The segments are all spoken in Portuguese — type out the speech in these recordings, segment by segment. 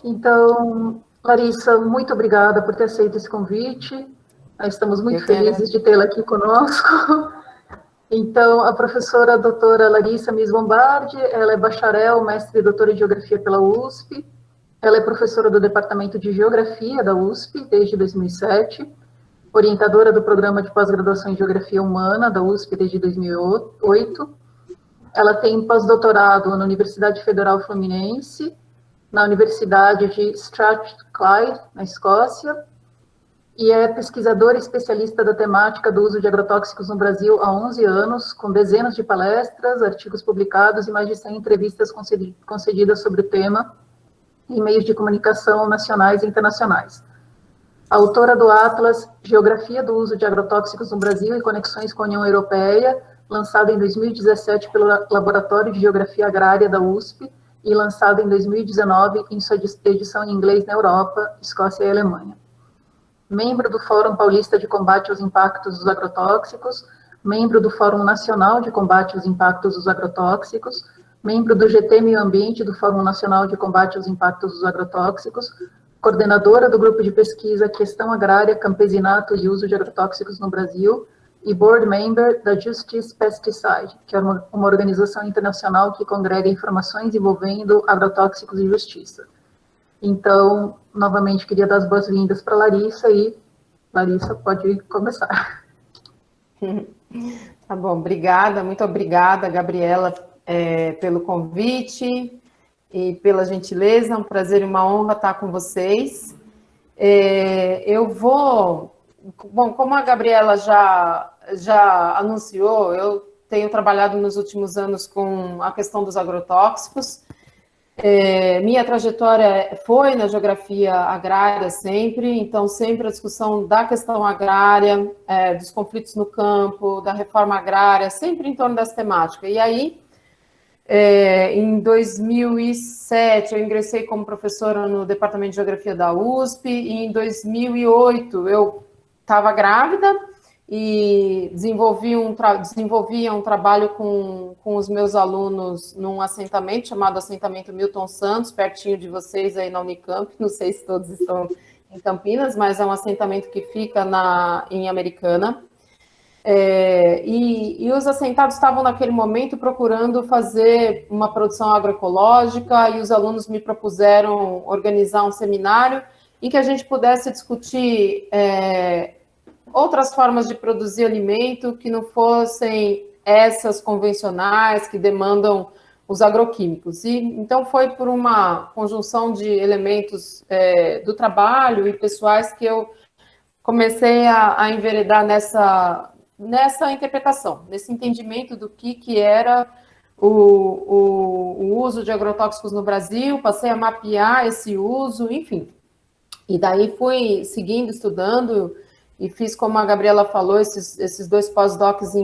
Então, Larissa, muito obrigada por ter aceito esse convite. Nós estamos muito felizes de tê-la aqui conosco. Então, a professora doutora Larissa Mies Bombardi, ela é bacharel, mestre e doutora em Geografia pela USP. Ela é professora do Departamento de Geografia da USP desde 2007, orientadora do Programa de Pós-Graduação em Geografia Humana da USP desde 2008. Ela tem pós-doutorado na Universidade Federal Fluminense, na Universidade de Strathclyde, na Escócia, e é pesquisadora e especialista da temática do uso de agrotóxicos no Brasil há 11 anos, com dezenas de palestras, artigos publicados e mais de 100 entrevistas concedidas sobre o tema em meios de comunicação nacionais e internacionais. Autora do Atlas Geografia do Uso de Agrotóxicos no Brasil e Conexões com a União Europeia, lançado em 2017 pelo Laboratório de Geografia Agrária da USP e lançado em 2019 em sua edição em inglês na Europa, Escócia e Alemanha. Membro do Fórum Paulista de Combate aos Impactos dos Agrotóxicos, membro do Fórum Nacional de Combate aos Impactos dos Agrotóxicos, membro do GT Meio Ambiente do Fórum Nacional de Combate aos Impactos dos Agrotóxicos, coordenadora do Grupo de Pesquisa Questão Agrária, Campesinato e Uso de Agrotóxicos no Brasil, e board member da Justice Pesticide, que é uma organização internacional que congrega informações envolvendo agrotóxicos e justiça. Então, novamente, queria dar as boas-vindas para a Larissa e, Larissa, pode começar. Tá bom, obrigada, muito obrigada, Gabriela, pelo convite e pela gentileza, é um prazer e uma honra estar com vocês. Bom, como a Gabriela já anunciou, eu tenho trabalhado nos últimos anos com a questão dos agrotóxicos. Minha trajetória foi na geografia agrária sempre, então sempre a discussão da questão agrária, dos conflitos no campo, da reforma agrária, sempre em torno dessa temática. E aí, em 2007, eu ingressei como professora no Departamento de Geografia da USP, e em 2008 eu estava grávida e desenvolvia um trabalho com os meus alunos num assentamento chamado Assentamento Milton Santos, pertinho de vocês aí na Unicamp, não sei se todos estão em Campinas, mas é um assentamento que fica em Americana. E os assentados estavam naquele momento procurando fazer uma produção agroecológica e os alunos me propuseram organizar um seminário em que a gente pudesse discutir outras formas de produzir alimento que não fossem essas convencionais que demandam os agroquímicos. E então foi por uma conjunção de elementos do trabalho e pessoais que eu comecei a enveredar nessa interpretação, nesse entendimento do que era o uso de agrotóxicos no Brasil, passei a mapear esse uso, enfim. E daí fui seguindo, estudando, e fiz, como a Gabriela falou, esses dois pós-docs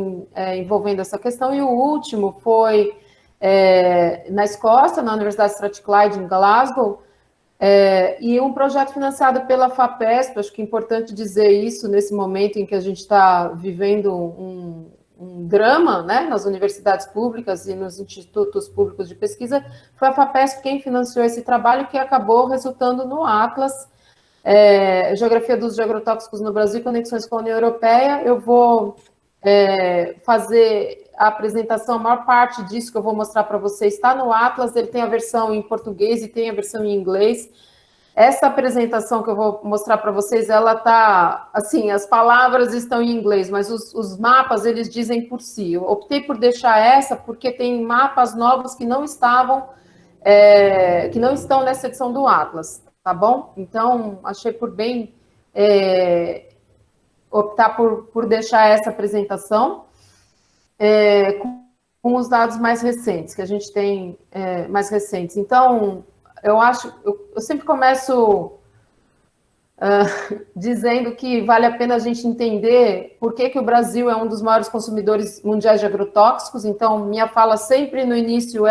envolvendo essa questão, e o último foi na Escócia, na Universidade de Strathclyde, em Glasgow, e um projeto financiado pela FAPESP. Acho que é importante dizer isso nesse momento em que a gente está vivendo um drama, né, nas universidades públicas e nos institutos públicos de pesquisa. Foi a FAPESP quem financiou esse trabalho, que acabou resultando no Atlas, Geografia dos Agrotóxicos no Brasil, Conexões com a União Europeia. Eu vou fazer a apresentação, a maior parte disso que eu vou mostrar para vocês está no Atlas, ele tem a versão em português e tem a versão em inglês. Essa apresentação que eu vou mostrar para vocês, ela está, assim, as palavras estão em inglês, mas os mapas, eles dizem por si. Eu optei por deixar essa, porque tem mapas novos que não estão nessa edição do Atlas, tá bom? Então, achei por bem optar por deixar essa apresentação com os dados mais recentes, que a gente tem mais recentes. Então, eu sempre começo dizendo que vale a pena a gente entender por que o Brasil é um dos maiores consumidores mundiais de agrotóxicos. Então, minha fala sempre no início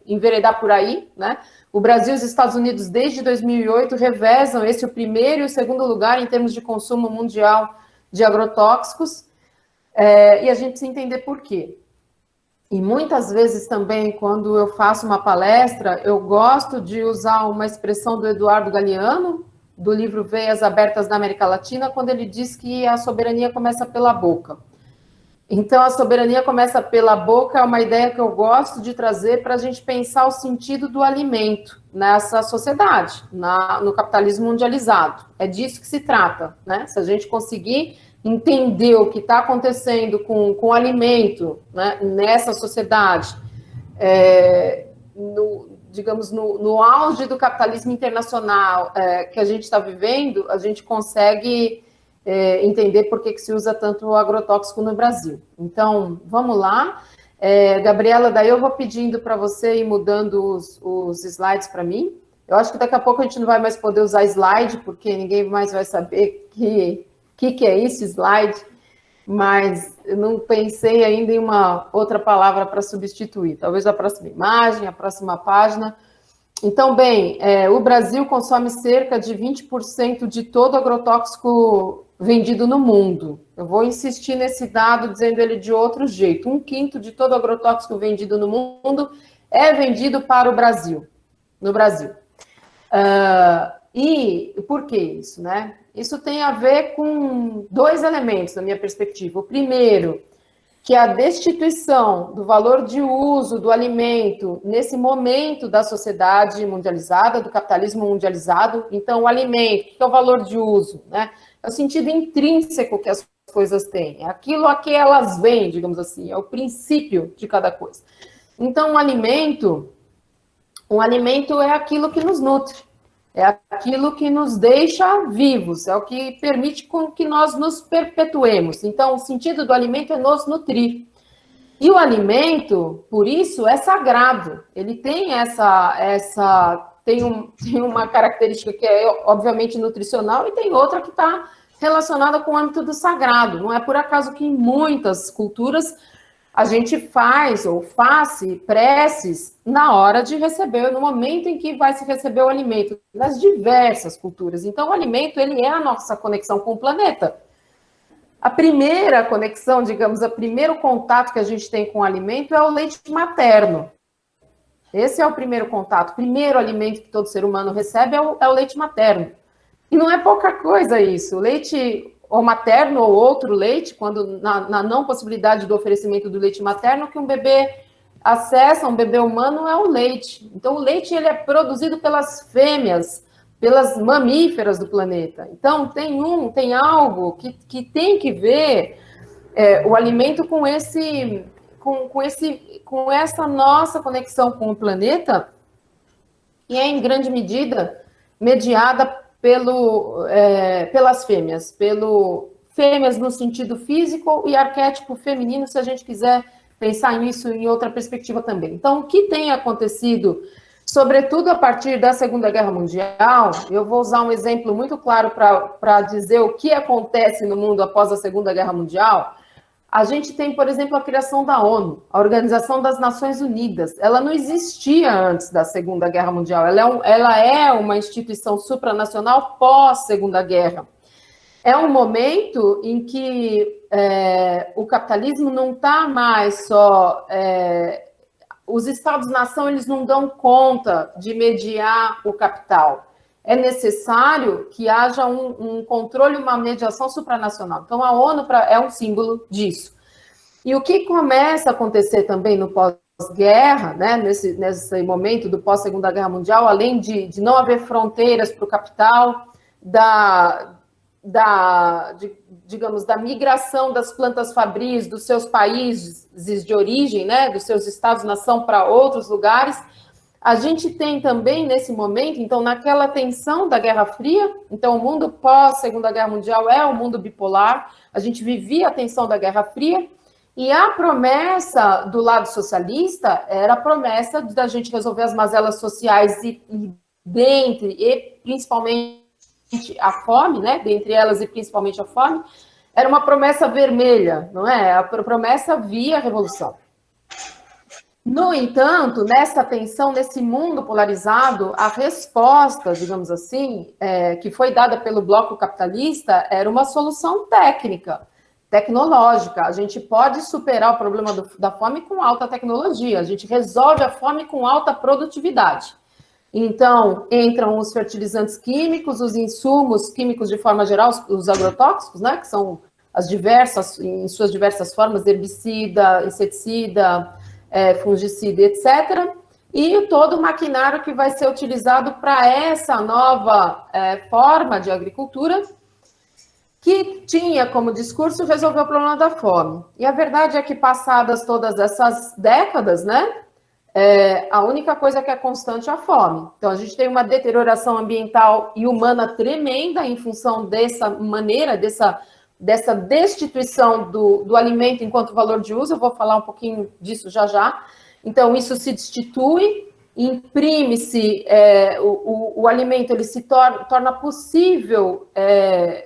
enveredar por aí, né? O Brasil e os Estados Unidos, desde 2008, revezam o primeiro e o segundo lugar em termos de consumo mundial de agrotóxicos, e a gente precisa entender por quê. E muitas vezes também, quando eu faço uma palestra, eu gosto de usar uma expressão do Eduardo Galeano, do livro Veias Abertas na América Latina, quando ele diz que a soberania começa pela boca. Então, a soberania começa pela boca é uma ideia que eu gosto de trazer para a gente pensar o sentido do alimento nessa sociedade, no capitalismo mundializado. É disso que se trata, né? Se a gente conseguir entender o que está acontecendo com o alimento, né, nessa sociedade, digamos, no auge do capitalismo internacional que a gente está vivendo, a gente consegue entender por que se usa tanto o agrotóxico no Brasil. Então, vamos lá. Gabriela, daí eu vou pedindo para você ir mudando os slides para mim. Eu acho que daqui a pouco a gente não vai mais poder usar slide, porque ninguém mais vai saber que é isso, slide, mas eu não pensei ainda em uma outra palavra para substituir. Talvez a próxima imagem, a próxima página. Então, bem, o Brasil consome cerca de 20% de todo agrotóxico vendido no mundo. Eu vou insistir nesse dado, dizendo ele de outro jeito. 1/5 de todo agrotóxico vendido no mundo é vendido para o Brasil, no Brasil. E por que isso, né? Isso tem a ver com 2 elementos, na minha perspectiva. O primeiro, que a destituição do valor de uso do alimento nesse momento da sociedade mundializada, do capitalismo mundializado. Então, o alimento, o que é o valor de uso, né? É o sentido intrínseco que as coisas têm, é aquilo a que elas vêm, digamos assim, é o princípio de cada coisa. Então, um alimento é aquilo que nos nutre, é aquilo que nos deixa vivos, é o que permite com que nós nos perpetuemos. Então, o sentido do alimento é nos nutrir. E o alimento, por isso, é sagrado. Ele tem tem uma característica que é, obviamente, nutricional e tem outra que está relacionada com o âmbito do sagrado. Não é por acaso que em muitas culturas a gente faz preces na hora de receber, no momento em que vai se receber o alimento, nas diversas culturas. Então, o alimento, ele é a nossa conexão com o planeta. A primeira conexão, digamos, o primeiro contato que a gente tem com o alimento é o leite materno. Esse é o primeiro contato, o primeiro alimento que todo ser humano recebe é o leite materno. E não é pouca coisa isso. O leite ou materno ou outro leite, quando na não possibilidade do oferecimento do leite materno, que um bebê acessa, um bebê humano, é o leite. Então, o leite ele é produzido pelas fêmeas, pelas mamíferas do planeta. Então, tem algo que tem que ver o alimento com essa nossa conexão com o planeta, e é, em grande medida, mediada pelas fêmeas, fêmeas no sentido físico e arquétipo feminino, se a gente quiser pensar nisso em outra perspectiva também. Então, o que tem acontecido, sobretudo a partir da Segunda Guerra Mundial, eu vou usar um exemplo muito claro para dizer o que acontece no mundo após a Segunda Guerra Mundial. A gente tem, por exemplo, a criação da ONU, a Organização das Nações Unidas. Ela não existia antes da Segunda Guerra Mundial. Ela é uma instituição supranacional pós-Segunda Guerra. É um momento em que o capitalismo não está mais só... os Estados-nação, eles não dão conta de mediar o capital. É necessário que haja um controle, uma mediação supranacional. Então, a ONU é um símbolo disso. E o que começa a acontecer também no pós-guerra, né, nesse momento do pós-Segunda Guerra Mundial, além de não haver fronteiras para o capital, digamos, da migração das plantas fabris dos seus países de origem, né, dos seus estados-nação para outros lugares, a gente tem também, nesse momento, então, naquela tensão da Guerra Fria, então, o mundo pós-Segunda Guerra Mundial é um mundo bipolar, a gente vivia a tensão da Guerra Fria, e a promessa do lado socialista era a promessa da gente resolver as mazelas sociais e principalmente a fome, né, dentre elas e principalmente a fome, era uma promessa vermelha, não é? A promessa via revolução. No entanto, nessa tensão, nesse mundo polarizado, a resposta, digamos assim, que foi dada pelo bloco capitalista era uma solução técnica. tecnológica. A gente pode superar o problema da fome com alta tecnologia, a gente resolve a fome com alta produtividade. Então, entram os fertilizantes químicos, os insumos químicos de forma geral, os agrotóxicos, né, que são as diversas, em suas diversas formas, herbicida, inseticida, fungicida, etc., e todo o maquinário que vai ser utilizado para essa nova forma de agricultura, que tinha como discurso resolver o problema da fome. E a verdade é que, passadas todas essas décadas, né, a única coisa que é constante é a fome. Então, a gente tem uma deterioração ambiental e humana tremenda em função dessa maneira, dessa destituição do alimento enquanto valor de uso. Eu vou falar um pouquinho disso já já. Então, isso se destitui, imprime-se, o alimento, ele se torna possível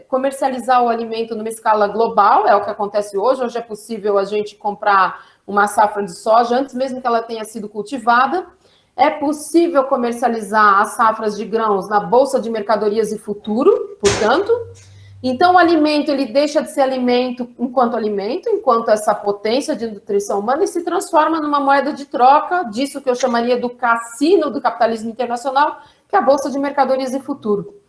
comercializar o alimento numa escala global, é o que acontece hoje. Hoje é possível a gente comprar uma safra de soja, antes mesmo que ela tenha sido cultivada. É possível comercializar as safras de grãos na Bolsa de Mercadorias e Futuro, portanto. Então, o alimento, ele deixa de ser alimento, enquanto essa potência de nutrição humana, e se transforma numa moeda de troca, disso que eu chamaria do cassino do capitalismo internacional, que é a Bolsa de Mercadorias e Futuro.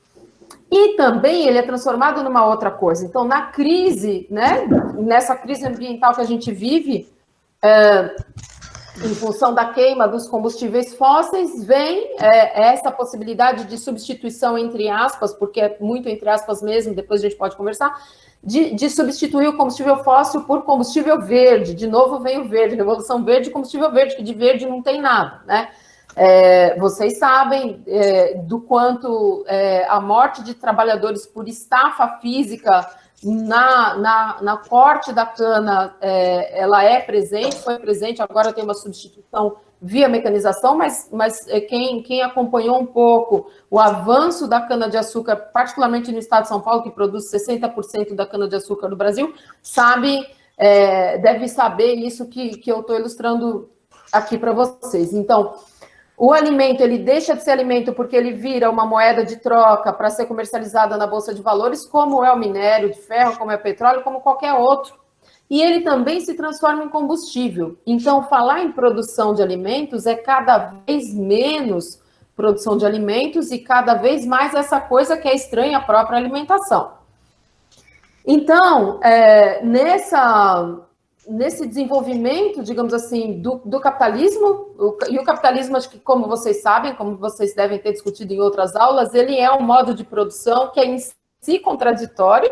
E também ele é transformado numa outra coisa. Então, na crise, né, nessa crise ambiental que a gente vive, em função da queima dos combustíveis fósseis, vem essa possibilidade de substituição, entre aspas, porque é muito entre aspas mesmo, depois a gente pode conversar, de substituir o combustível fóssil por combustível verde. De novo vem o verde, Revolução Verde, combustível verde, que de verde não tem nada, né? Vocês sabem do quanto a morte de trabalhadores por estafa física na corte da cana, ela foi presente, agora tem uma substituição via mecanização, mas quem acompanhou um pouco o avanço da cana-de-açúcar, particularmente no estado de São Paulo, que produz 60% da cana-de-açúcar do Brasil, deve saber isso que eu estou ilustrando aqui para vocês. Então, o alimento, ele deixa de ser alimento porque ele vira uma moeda de troca para ser comercializada na Bolsa de Valores, como é o minério de ferro, como é o petróleo, como qualquer outro. E ele também se transforma em combustível. Então, falar em produção de alimentos é cada vez menos produção de alimentos e cada vez mais essa coisa que é estranha à própria alimentação. Então, nesse desenvolvimento, digamos assim, do capitalismo, e o capitalismo, acho que como vocês sabem, como vocês devem ter discutido em outras aulas, ele é um modo de produção que é em si contraditório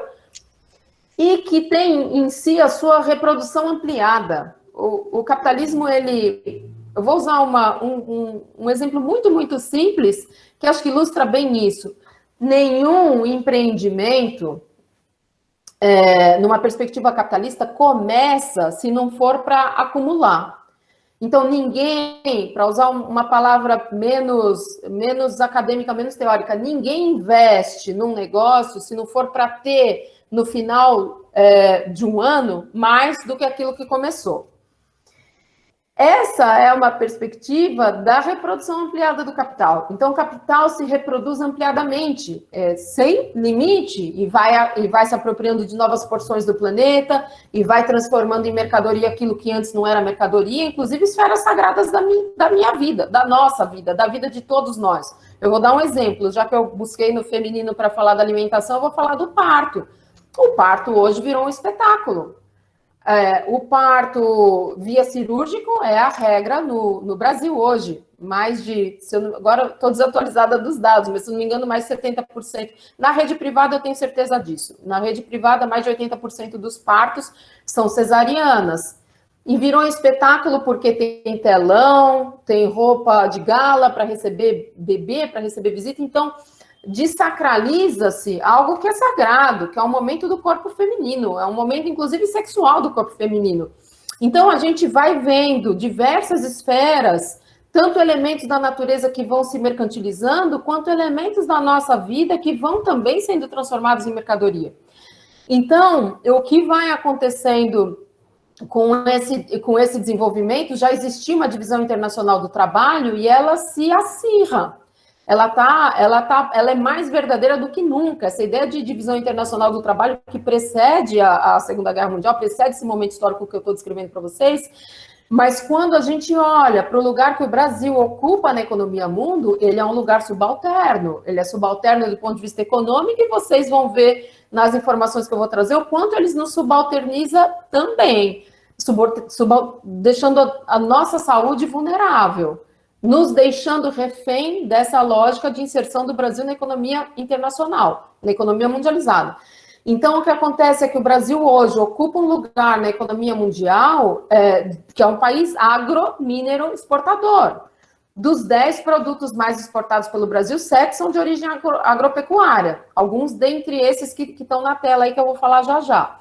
e que tem em si a sua reprodução ampliada. O capitalismo, eu vou usar um exemplo muito, muito simples, que acho que ilustra bem isso. Nenhum empreendimento, numa perspectiva capitalista, começa se não for para acumular. Então, ninguém, para usar uma palavra menos acadêmica, menos teórica, ninguém investe num negócio se não for para ter, no final de um ano, mais do que aquilo que começou. Essa é uma perspectiva da reprodução ampliada do capital. Então, o capital se reproduz ampliadamente, sem limite, e vai se apropriando de novas porções do planeta, e vai transformando em mercadoria aquilo que antes não era mercadoria, inclusive esferas sagradas da minha vida, da nossa vida, da vida de todos nós. Eu vou dar um exemplo, já que eu busquei no feminino para falar da alimentação, eu vou falar do parto. O parto hoje virou um espetáculo. O parto via cirúrgico é a regra no Brasil hoje. Agora estou desatualizada dos dados, mas se não me engano, mais de 70%. Na rede privada eu tenho certeza disso. Na rede privada, mais de 80% dos partos são cesarianas. E virou um espetáculo porque tem telão, tem roupa de gala para receber bebê, para receber visita. Então, desacraliza-se algo que é sagrado, que é um momento do corpo feminino, é um momento, inclusive, sexual do corpo feminino. Então, a gente vai vendo diversas esferas, tanto elementos da natureza que vão se mercantilizando, quanto elementos da nossa vida que vão também sendo transformados em mercadoria. Então, o que vai acontecendo com esse desenvolvimento, já existia uma divisão internacional do trabalho e ela se acirra. ela é mais verdadeira do que nunca. Essa ideia de divisão internacional do trabalho que precede a Segunda Guerra Mundial, precede esse momento histórico que eu estou descrevendo para vocês, mas quando a gente olha para o lugar que o Brasil ocupa na economia mundo, ele é um lugar subalterno. Ele é subalterno do ponto de vista econômico e vocês vão ver nas informações que eu vou trazer o quanto eles nos subalterniza também, deixando a nossa saúde vulnerável, nos deixando refém dessa lógica de inserção do Brasil na economia internacional, na economia mundializada. Então, o que acontece é que o Brasil hoje ocupa um lugar na economia mundial, que é um país agro-minero exportador. Dos 10 produtos mais exportados pelo Brasil, 7 são de origem agropecuária. Alguns dentre esses que estão na tela aí, que eu vou falar já já.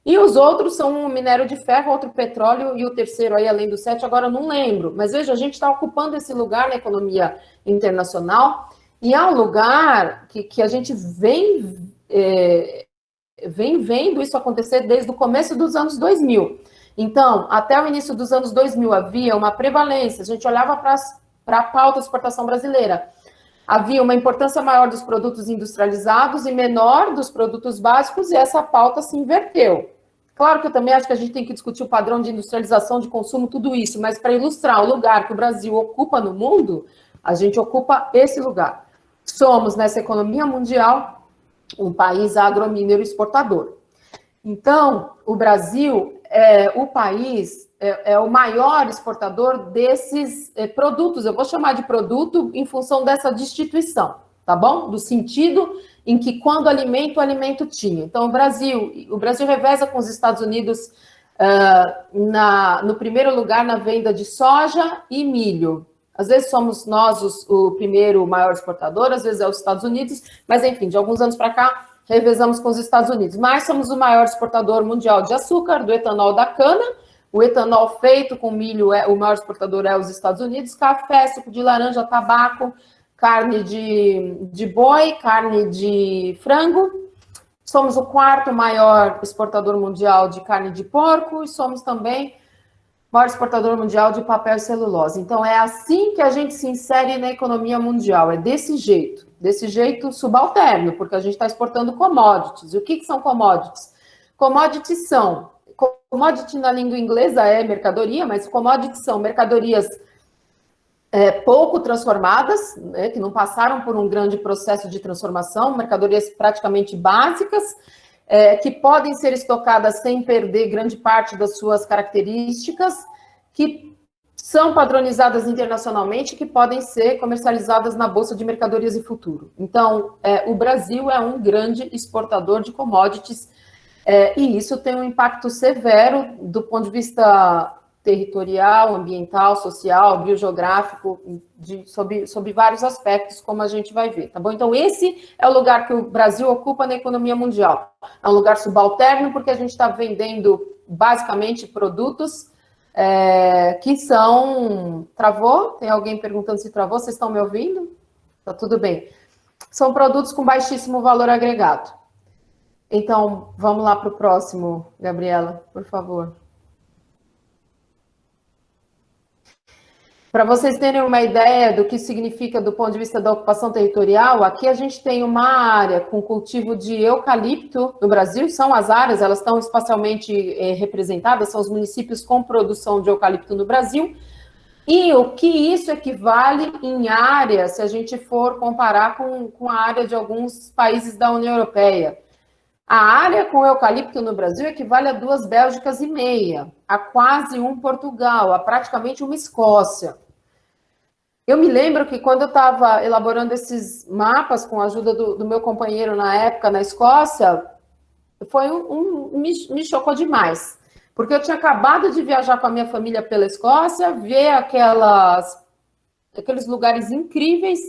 E os outros são o minério de ferro, outro petróleo, e o terceiro aí, além dos 7, agora eu não lembro. Mas veja, a gente está ocupando esse lugar na economia internacional, e é um lugar que a gente vem vendo isso acontecer desde o começo dos anos 2000. Então, até o início dos anos 2000 havia uma prevalência, a gente olhava para a pauta de exportação brasileira, havia uma importância maior dos produtos industrializados e menor dos produtos básicos, e essa pauta se inverteu. Claro que eu também acho que a gente tem que discutir o padrão de industrialização, de consumo, tudo isso, mas para ilustrar o lugar que o Brasil ocupa no mundo, a gente ocupa esse lugar. Somos, nessa economia mundial, um país agromínero exportador. Então, o Brasil é o país, é o maior exportador desses produtos. Eu vou chamar de produto em função dessa destituição, tá bom? Do sentido em que quando alimento, o alimento tinha. Então, o Brasil reveza com os Estados Unidos no primeiro lugar na venda de soja e milho. Às vezes somos nós o primeiro maior exportador, às vezes é os Estados Unidos, mas enfim, de alguns anos para cá, revezamos com os Estados Unidos. Mas somos o maior exportador mundial de açúcar, do etanol da cana, o etanol feito com milho, o maior exportador é os Estados Unidos, café, suco de laranja, tabaco, carne de boi, carne de frango. Somos o quarto maior exportador mundial de carne de porco e somos também maior exportador mundial de papel e celulose. Então, é assim que a gente se insere na economia mundial, é desse jeito subalterno, porque a gente está exportando commodities. E o que são commodities? Commodity na língua inglesa é mercadoria, mas commodities são mercadorias pouco transformadas, né, que não passaram por um grande processo de transformação, mercadorias praticamente básicas, que podem ser estocadas sem perder grande parte das suas características, que são padronizadas internacionalmente, que podem ser comercializadas na Bolsa de Mercadorias e Futuro. Então, o Brasil é um grande exportador de commodities, e isso tem um impacto severo do ponto de vista territorial, ambiental, social, biogeográfico, sob vários aspectos, como a gente vai ver, tá bom? Então, esse é o lugar que o Brasil ocupa na economia mundial. É um lugar subalterno, porque a gente está vendendo, basicamente, produtos que são... Travou? Tem alguém perguntando se travou? Vocês estão me ouvindo? Tá tudo bem. São produtos com baixíssimo valor agregado. Então, vamos lá para o próximo, Gabriela, por favor. Para vocês terem uma ideia do que significa do ponto de vista da ocupação territorial, aqui a gente tem uma área com cultivo de eucalipto no Brasil, são as áreas, elas estão espacialmente representadas, são os municípios com produção de eucalipto no Brasil, e o que isso equivale em área, se a gente for comparar com a área de alguns países da União Europeia. A área com eucalipto no Brasil equivale a 2 Bélgicas e meia, a quase um Portugal, a praticamente uma Escócia. Eu me lembro que quando eu estava elaborando esses mapas com a ajuda do meu companheiro na época na Escócia, me chocou demais, porque eu tinha acabado de viajar com a minha família pela Escócia, ver aqueles lugares incríveis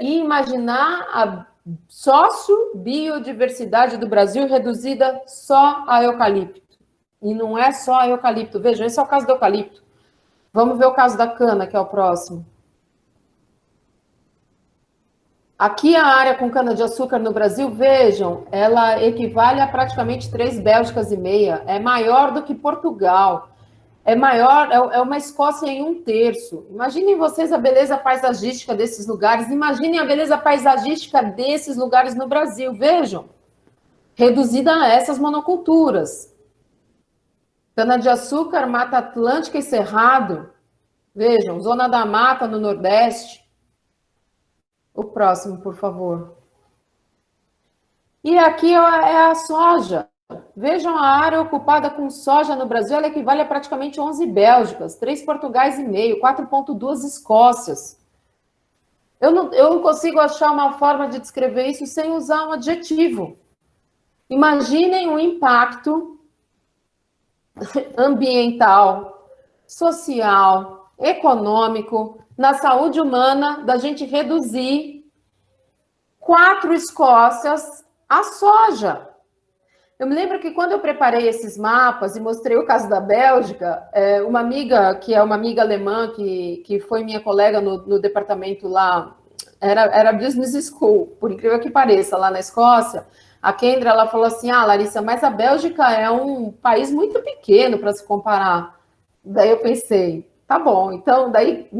e imaginar a sócio-biodiversidade do Brasil reduzida só a eucalipto. E não é só a eucalipto. Vejam, esse é o caso do eucalipto. Vamos ver o caso da cana, que é o próximo. Aqui a área com cana-de-açúcar no Brasil, vejam, ela equivale a praticamente 3 Bélgicas e meia. É maior do que Portugal. é maior, é uma Escócia em 1/3. Imaginem vocês a beleza paisagística desses lugares, imaginem a beleza paisagística desses lugares no Brasil, vejam, reduzida a essas monoculturas. Cana-de-açúcar, Mata Atlântica e Cerrado, vejam, Zona da Mata no Nordeste. O próximo, por favor. E aqui é a soja. Vejam a área ocupada com soja no Brasil, ela equivale a praticamente 11 Bélgicas, 3 Portugais e meio, 4,2 Escócias. Eu não consigo achar uma forma de descrever isso sem usar um adjetivo. Imaginem o impacto ambiental, social, econômico, na saúde humana, da gente reduzir 4 Escócias a soja. Eu me lembro que quando eu preparei esses mapas e mostrei o caso da Bélgica, uma amiga, que é uma amiga alemã, que foi minha colega no departamento lá, era Business School, por incrível que pareça, lá na Escócia, a Kendra, ela falou assim, Larissa, mas a Bélgica é um país muito pequeno para se comparar. Daí eu pensei, tá bom, então, daí,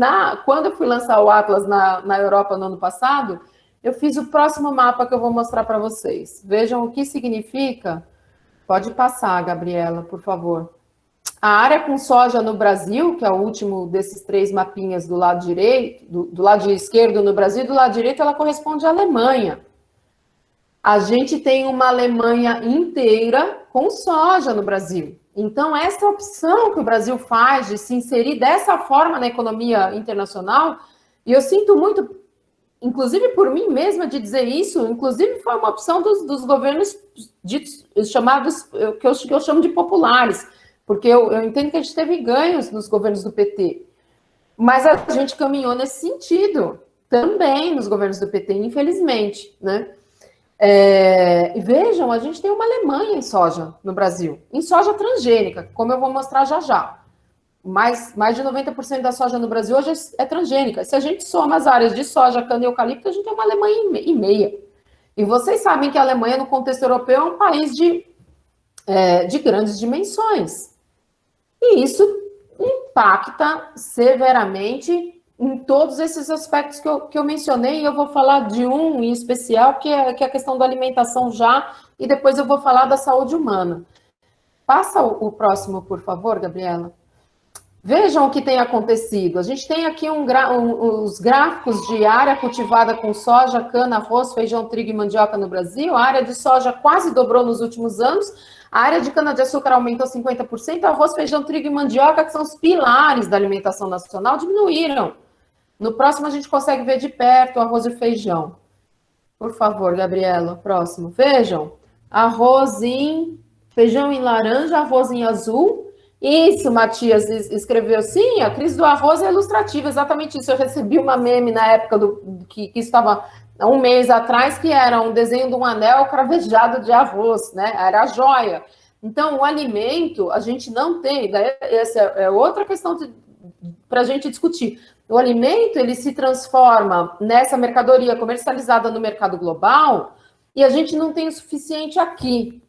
quando eu fui lançar o Atlas na Europa no ano passado, eu fiz o próximo mapa que eu vou mostrar para vocês. Vejam o que significa. Pode passar, Gabriela, por favor. A área com soja no Brasil, que é o último desses 3 mapinhas do lado direito, do lado esquerdo no Brasil, do lado direito ela corresponde à Alemanha. A gente tem uma Alemanha inteira com soja no Brasil. Então, essa opção que o Brasil faz de se inserir dessa forma na economia internacional, e eu sinto muito, inclusive por mim mesma de dizer isso, inclusive foi uma opção dos governos chamados, que eu chamo de populares, porque eu entendo que a gente teve ganhos nos governos do PT, mas a gente caminhou nesse sentido também nos governos do PT, infelizmente, né? E vejam, a gente tem uma Alemanha em soja no Brasil, em soja transgênica, como eu vou mostrar já já. Mais de 90% da soja no Brasil hoje é transgênica. Se a gente soma as áreas de soja, cana e eucalipto, a gente tem uma Alemanha e meia. E vocês sabem que a Alemanha, no contexto europeu, é um país de grandes dimensões. E isso impacta severamente em todos esses aspectos que eu mencionei, e eu vou falar de um em especial, que é a questão da alimentação já, e depois eu vou falar da saúde humana. Passa o próximo, por favor, Gabriela. Vejam o que tem acontecido. A gente tem aqui os gráficos de área cultivada com soja, cana, arroz, feijão, trigo e mandioca no Brasil. A área de soja quase dobrou nos últimos anos. A área de cana-de-açúcar aumentou 50%. Arroz, feijão, trigo e mandioca, que são os pilares da alimentação nacional, diminuíram. No próximo, a gente consegue ver de perto o arroz e o feijão. Por favor, Gabriela, próximo. Vejam, feijão em laranja, arroz em azul. Isso, Matias escreveu, sim, a crise do arroz é ilustrativa, exatamente isso. Eu recebi uma meme na época que estava há um mês atrás, que era um desenho de um anel cravejado de arroz, né? Era a joia. Então, o alimento, a gente não tem, essa é outra questão para a gente discutir. O alimento, ele se transforma nessa mercadoria comercializada no mercado global e a gente não tem o suficiente aqui.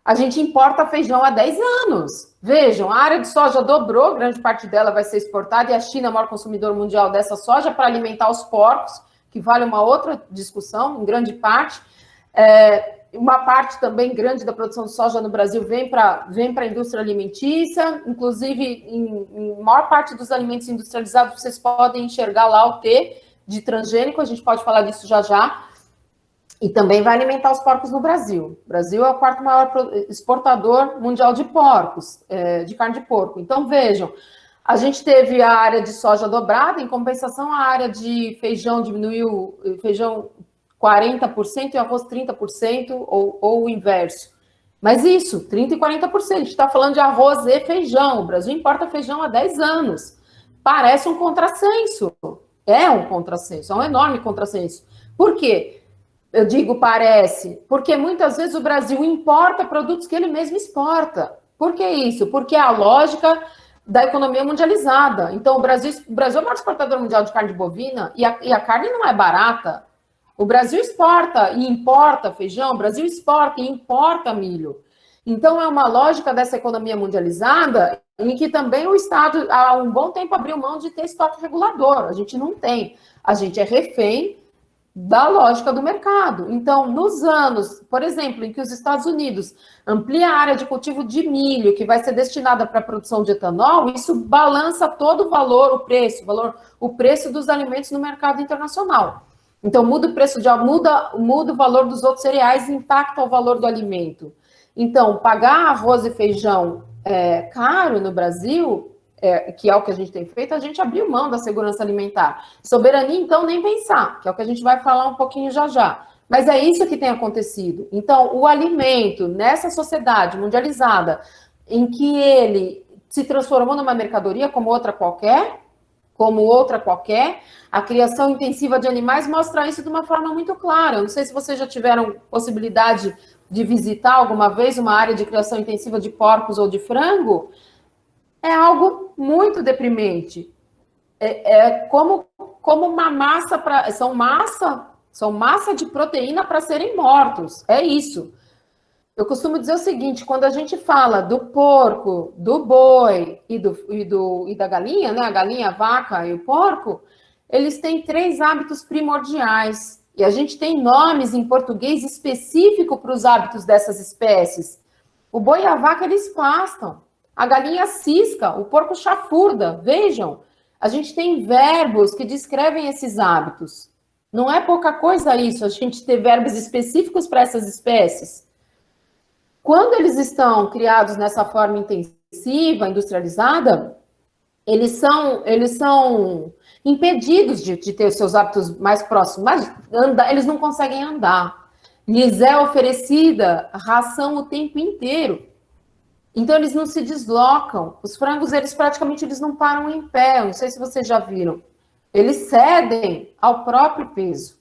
A gente importa feijão há 10 anos. Vejam, a área de soja dobrou, grande parte dela vai ser exportada, e a China é o maior consumidor mundial dessa soja para alimentar os porcos, que vale uma outra discussão, em grande parte. Uma parte também grande da produção de soja no Brasil vem para a indústria alimentícia, inclusive em maior parte dos alimentos industrializados, vocês podem enxergar lá o T de transgênico, a gente pode falar disso já já. E também vai alimentar os porcos no Brasil. O Brasil é o 4º maior exportador mundial de porcos, de carne de porco. Então, vejam, a gente teve a área de soja dobrada, em compensação, a área de feijão diminuiu, feijão 40% e arroz 30%, ou o inverso. Mas isso, 30% e 40%. A gente está falando de arroz e feijão. O Brasil importa feijão há 10 anos. Parece um contrassenso. É um contrassenso, é um enorme contrassenso. Por quê? Eu digo parece, porque muitas vezes o Brasil importa produtos que ele mesmo exporta. Por que isso? Porque é a lógica da economia mundializada. Então, o Brasil é o maior exportador mundial de carne bovina e a carne não é barata. O Brasil exporta e importa feijão, o Brasil exporta e importa milho. Então, é uma lógica dessa economia mundializada em que também o Estado, há um bom tempo, abriu mão de ter estoque regulador. A gente não tem. A gente é refém da lógica do mercado. Então, nos anos, por exemplo, em que os Estados Unidos amplia a área de cultivo de milho, que vai ser destinada para a produção de etanol, isso balança todo o valor, o preço dos alimentos no mercado internacional. Então, muda o preço muda o valor dos outros cereais e impacta o valor do alimento. Então, pagar arroz e feijão caro no Brasil, que é o que a gente tem feito, a gente abriu mão da segurança alimentar. Soberania, então, nem pensar, que é o que a gente vai falar um pouquinho já já. Mas é isso que tem acontecido. Então, o alimento, nessa sociedade mundializada, em que ele se transformou numa mercadoria como outra qualquer, a criação intensiva de animais mostra isso de uma forma muito clara. Eu não sei se vocês já tiveram possibilidade de visitar alguma vez uma área de criação intensiva de porcos ou de frango. É algo muito deprimente. Como uma massa são massa de proteína para serem mortos. É isso. Eu costumo dizer o seguinte: quando a gente fala do porco, do boi e da galinha, né? A galinha, a vaca e o porco, eles têm 3 hábitos primordiais. E a gente tem nomes em português específico para os hábitos dessas espécies. O boi e a vaca, eles pastam. A galinha cisca, o porco chafurda. Vejam, a gente tem verbos que descrevem esses hábitos. Não é pouca coisa isso, a gente ter verbos específicos para essas espécies. Quando eles estão criados nessa forma intensiva, industrializada, eles são impedidos de ter os seus hábitos mais próximos. Mas eles não conseguem andar. Lhes é oferecida ração o tempo inteiro. Então, eles não se deslocam. Os frangos, eles praticamente não param em pé. Eu não sei se vocês já viram. Eles cedem ao próprio peso.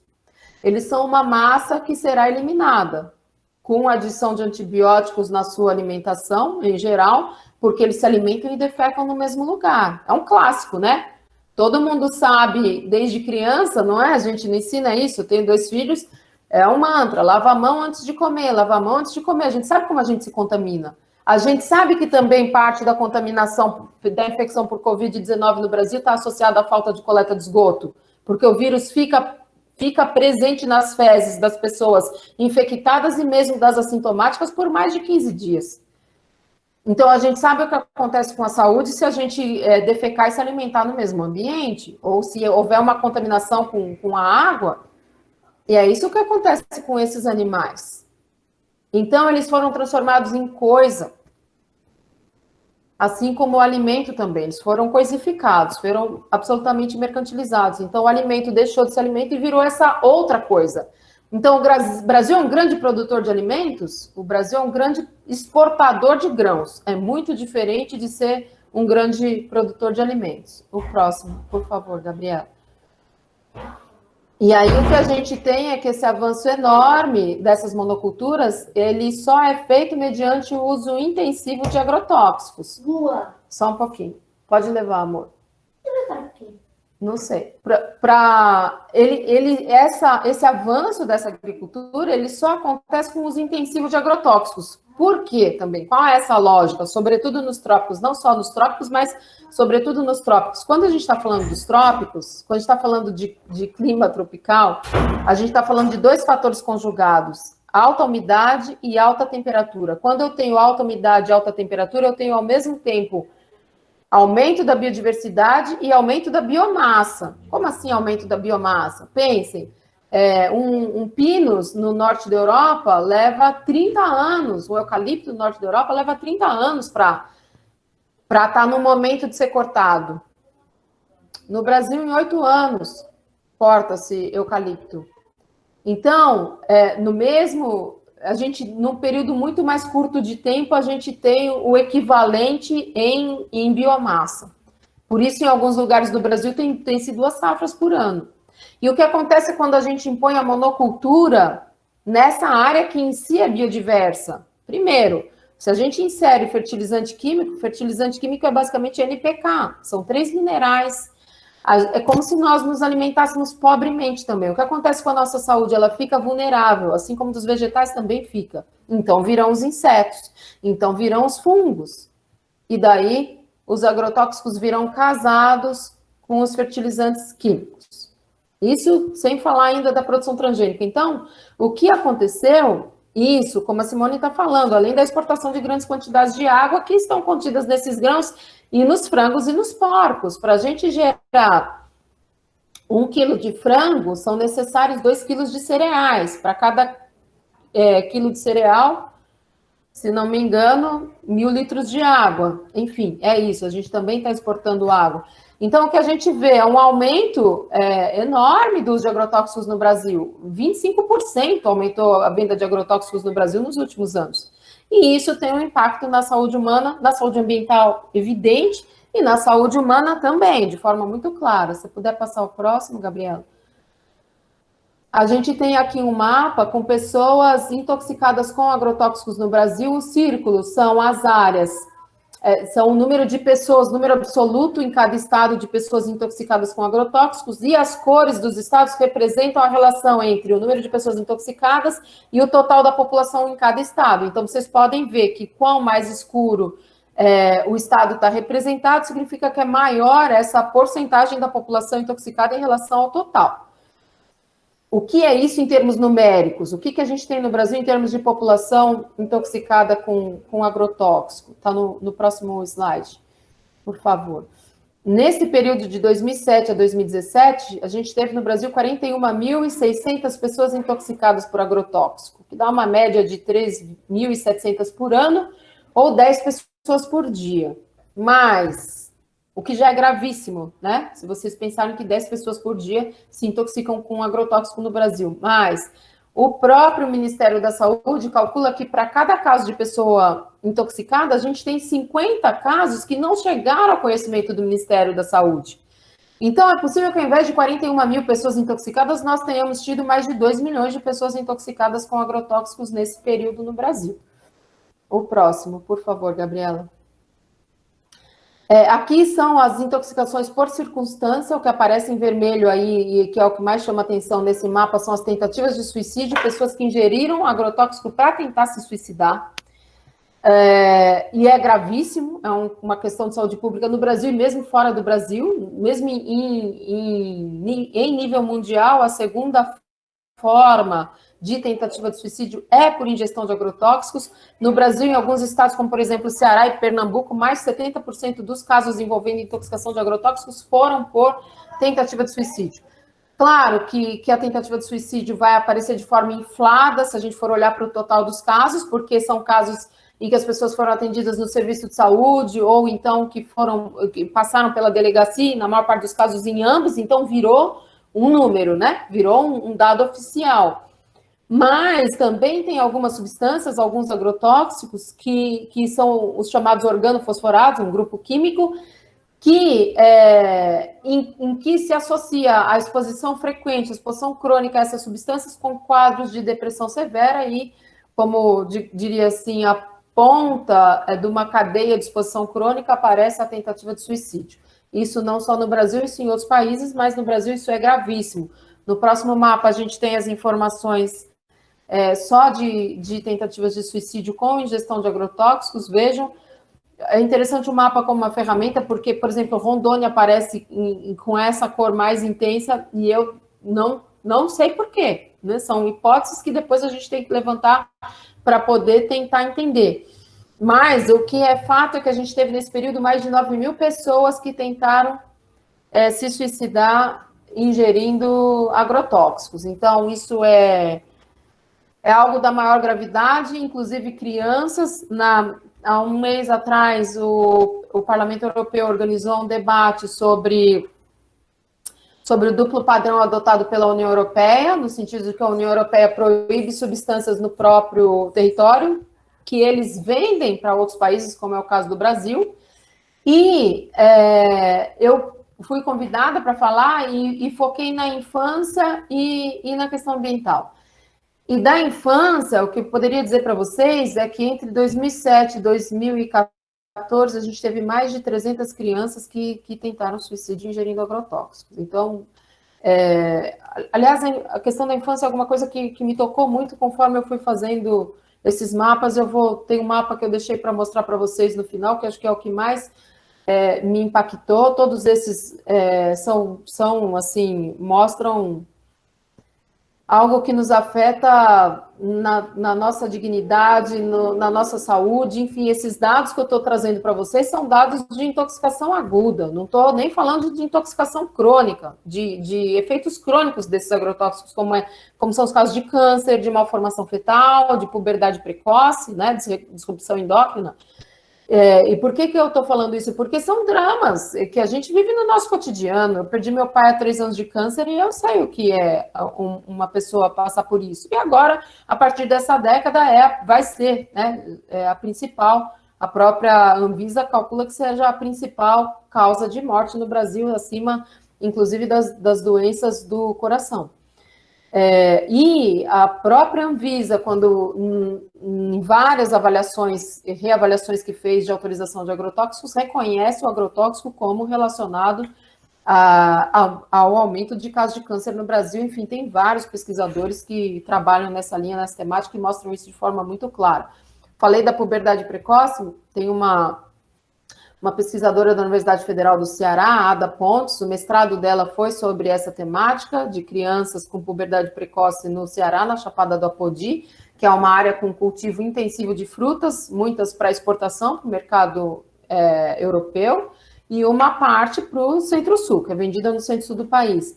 Eles são uma massa que será eliminada, com adição de antibióticos na sua alimentação, em geral, porque eles se alimentam e defecam no mesmo lugar. É um clássico, né? Todo mundo sabe, desde criança, não é? A gente não ensina isso. Eu tenho 2 filhos, é um mantra: lava a mão antes de comer, lava a mão antes de comer. A gente sabe como a gente se contamina. A gente sabe que também parte da contaminação, da infecção por Covid-19 no Brasil está associada à falta de coleta de esgoto, porque o vírus fica presente nas fezes das pessoas infectadas e mesmo das assintomáticas por mais de 15 dias. Então, a gente sabe o que acontece com a saúde se a gente defecar e se alimentar no mesmo ambiente, ou se houver uma contaminação com a água, e é isso que acontece com esses animais. Então, eles foram transformados em coisa, assim como o alimento também. Eles foram coisificados, foram absolutamente mercantilizados. Então, o alimento deixou de ser alimento e virou essa outra coisa. Então, o Brasil é um grande produtor de alimentos, o Brasil é um grande exportador de grãos. É muito diferente de ser um grande produtor de alimentos. O próximo, por favor, Gabriela. E aí o que a gente tem é que esse avanço enorme dessas monoculturas, ele só é feito mediante o uso intensivo de agrotóxicos. Lua. Só um pouquinho. Pode levar, amor. Não sei. Esse avanço dessa agricultura, ele só acontece com o uso intensivo de agrotóxicos. Por quê também? Qual é essa lógica? Sobretudo nos trópicos, não só nos trópicos, mas sobretudo nos trópicos. Quando a gente está falando dos trópicos, quando a gente está falando de clima tropical, a gente está falando de 2 fatores conjugados: alta umidade e alta temperatura. Quando eu tenho alta umidade e alta temperatura, eu tenho ao mesmo tempo aumento da biodiversidade e aumento da biomassa. Como assim aumento da biomassa? Pensem, um pinus no norte da Europa leva 30 anos, o eucalipto no norte da Europa leva 30 anos para estar no momento de ser cortado. No Brasil, em 8 anos, corta-se eucalipto. Então, num período muito mais curto de tempo, a gente tem o equivalente em biomassa. Por isso, em alguns lugares do Brasil, tem sido 2 safras por ano. E o que acontece quando a gente impõe a monocultura nessa área que em si é biodiversa? Primeiro, se a gente insere fertilizante químico é basicamente NPK, são 3 minerais. É como se nós nos alimentássemos pobremente também. O que acontece com a nossa saúde? Ela fica vulnerável, assim como dos vegetais também fica. Então virão os insetos, então virão os fungos. E daí os agrotóxicos virão casados com os fertilizantes químicos. Isso sem falar ainda da produção transgênica. Então, o que aconteceu, isso, como a Simone está falando, além da exportação de grandes quantidades de água que estão contidas nesses grãos e nos frangos e nos porcos. Para a gente gerar 1 quilo de frango, são necessários 2 quilos de cereais. Para cada quilo de cereal, se não me engano, 1.000 litros de água. Enfim, é isso, a gente também está exportando água. Então, o que a gente vê é um aumento enorme do uso de agrotóxicos no Brasil. 25% aumentou a venda de agrotóxicos no Brasil nos últimos anos. E isso tem um impacto na saúde humana, na saúde ambiental evidente, e na saúde humana também, de forma muito clara. Se puder passar o próximo, Gabriela. A gente tem aqui um mapa com pessoas intoxicadas com agrotóxicos no Brasil. Os círculos são as áreas, são o número de pessoas, número absoluto em cada estado de pessoas intoxicadas com agrotóxicos, e as cores dos estados representam a relação entre o número de pessoas intoxicadas e o total da população em cada estado. Então, vocês podem ver que quanto mais escuro o estado está representado, significa que é maior essa porcentagem da população intoxicada em relação ao total. O que é isso em termos numéricos? O que a gente tem no Brasil em termos de população intoxicada com agrotóxico? Está no próximo slide, por favor. Nesse período de 2007 a 2017, a gente teve no Brasil 41.600 pessoas intoxicadas por agrotóxico, que dá uma média de 3.700 por ano, ou 10 pessoas por dia. Mas o que já é gravíssimo, né? Se vocês pensarem que 10 pessoas por dia se intoxicam com agrotóxico no Brasil. Mas o próprio Ministério da Saúde calcula que para cada caso de pessoa intoxicada, a gente tem 50 casos que não chegaram ao conhecimento do Ministério da Saúde. Então, é possível que ao invés de 41.000 pessoas intoxicadas, nós tenhamos tido mais de 2 milhões de pessoas intoxicadas com agrotóxicos nesse período no Brasil. O próximo, por favor, Gabriela. Aqui são as intoxicações por circunstância, o que aparece em vermelho aí, e que é o que mais chama atenção nesse mapa, são as tentativas de suicídio, pessoas que ingeriram agrotóxico para tentar se suicidar. E é gravíssimo, é uma questão de saúde pública no Brasil e mesmo fora do Brasil, mesmo em nível mundial, a segunda forma de tentativa de suicídio é por ingestão de agrotóxicos. No Brasil, em alguns estados, como por exemplo Ceará e Pernambuco, mais de 70% dos casos envolvendo intoxicação de agrotóxicos foram por tentativa de suicídio. Claro que a tentativa de suicídio vai aparecer de forma inflada, se a gente for olhar para o total dos casos, porque são casos em que as pessoas foram atendidas no serviço de saúde, ou então que passaram pela delegacia, na maior parte dos casos em ambos, então virou um número, né? Virou um dado oficial. Mas também tem algumas substâncias, alguns agrotóxicos, que são os chamados organofosforados, um grupo químico, que em que se associa a exposição frequente, a exposição crônica a essas substâncias com quadros de depressão severa e, como diria assim, a ponta de uma cadeia de exposição crônica aparece a tentativa de suicídio. Isso não só no Brasil, isso em outros países, mas no Brasil isso é gravíssimo. No próximo mapa a gente tem as informações só de tentativas de suicídio com ingestão de agrotóxicos. Vejam, é interessante o mapa como uma ferramenta, porque, por exemplo, Rondônia aparece com essa cor mais intensa e eu não sei por quê, né? São hipóteses que depois a gente tem que levantar para poder tentar entender. Mas o que é fato é que a gente teve nesse período mais de 9.000 pessoas que tentaram se suicidar ingerindo agrotóxicos. Então, isso é algo da maior gravidade, inclusive crianças. Há um mês atrás, o Parlamento Europeu organizou um debate sobre o duplo padrão adotado pela União Europeia, no sentido de que a União Europeia proíbe substâncias no próprio território, que eles vendem para outros países, como é o caso do Brasil. E eu fui convidada para falar e foquei na infância e na questão ambiental. E da infância, o que eu poderia dizer para vocês é que entre 2007 e 2014, 2014, a gente teve mais de 300 crianças que tentaram suicídio ingerindo agrotóxicos. Então, aliás, a questão da infância é alguma coisa que me tocou muito conforme eu fui fazendo esses mapas. Tem um mapa que eu deixei para mostrar para vocês no final, que acho que é o que mais me impactou. Todos esses são assim, mostram algo que nos afeta na nossa dignidade, na nossa saúde. Enfim, esses dados que eu estou trazendo para vocês são dados de intoxicação aguda, não estou nem falando de intoxicação crônica, de efeitos crônicos desses agrotóxicos, como são os casos de câncer, de malformação fetal, de puberdade precoce, né, disrupção endócrina. E por que eu estou falando isso? Porque são dramas que a gente vive no nosso cotidiano. Eu perdi meu pai há 3 anos de câncer e eu sei o que é uma pessoa passar por isso. E agora, a partir dessa década, vai ser, né, a principal, a própria Anvisa calcula que seja a principal causa de morte no Brasil, acima, inclusive, das doenças do coração. E a própria Anvisa, quando em várias reavaliações que fez de autorização de agrotóxicos, reconhece o agrotóxico como relacionado ao aumento de casos de câncer no Brasil. Enfim, tem vários pesquisadores que trabalham nessa linha, nessa temática, e mostram isso de forma muito clara. Falei da puberdade precoce, tem uma pesquisadora da Universidade Federal do Ceará, Ada Pontes, o mestrado dela foi sobre essa temática de crianças com puberdade precoce no Ceará, na Chapada do Apodi, que é uma área com cultivo intensivo de frutas, muitas para exportação para o mercado europeu, e uma parte para o Centro-Sul, que é vendida no Centro-Sul do país.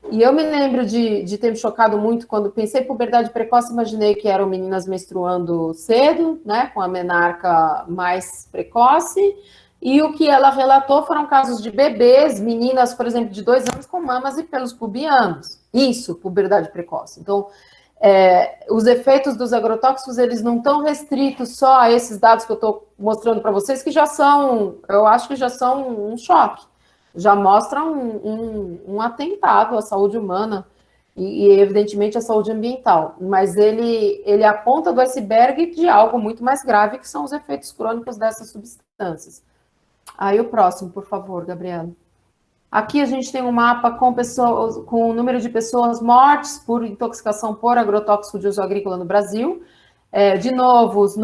E eu me lembro de ter me chocado muito quando pensei em puberdade precoce, imaginei que eram meninas menstruando cedo, né, com a menarca mais precoce. E o que ela relatou foram casos de bebês, meninas, por exemplo, de 2 anos com mamas e pelos pubianos. Isso, puberdade precoce. Então, os efeitos dos agrotóxicos, eles não estão restritos só a esses dados que eu estou mostrando para vocês, que já são, eu acho que já são um choque. Já mostram um atentado à saúde humana e, evidentemente, à saúde ambiental. Mas ele é a ponta do iceberg de algo muito mais grave, que são os efeitos crônicos dessas substâncias. Aí o próximo, por favor, Gabriela. Aqui a gente tem um mapa com o número de pessoas mortas por intoxicação por agrotóxico de uso agrícola no Brasil. De novo, os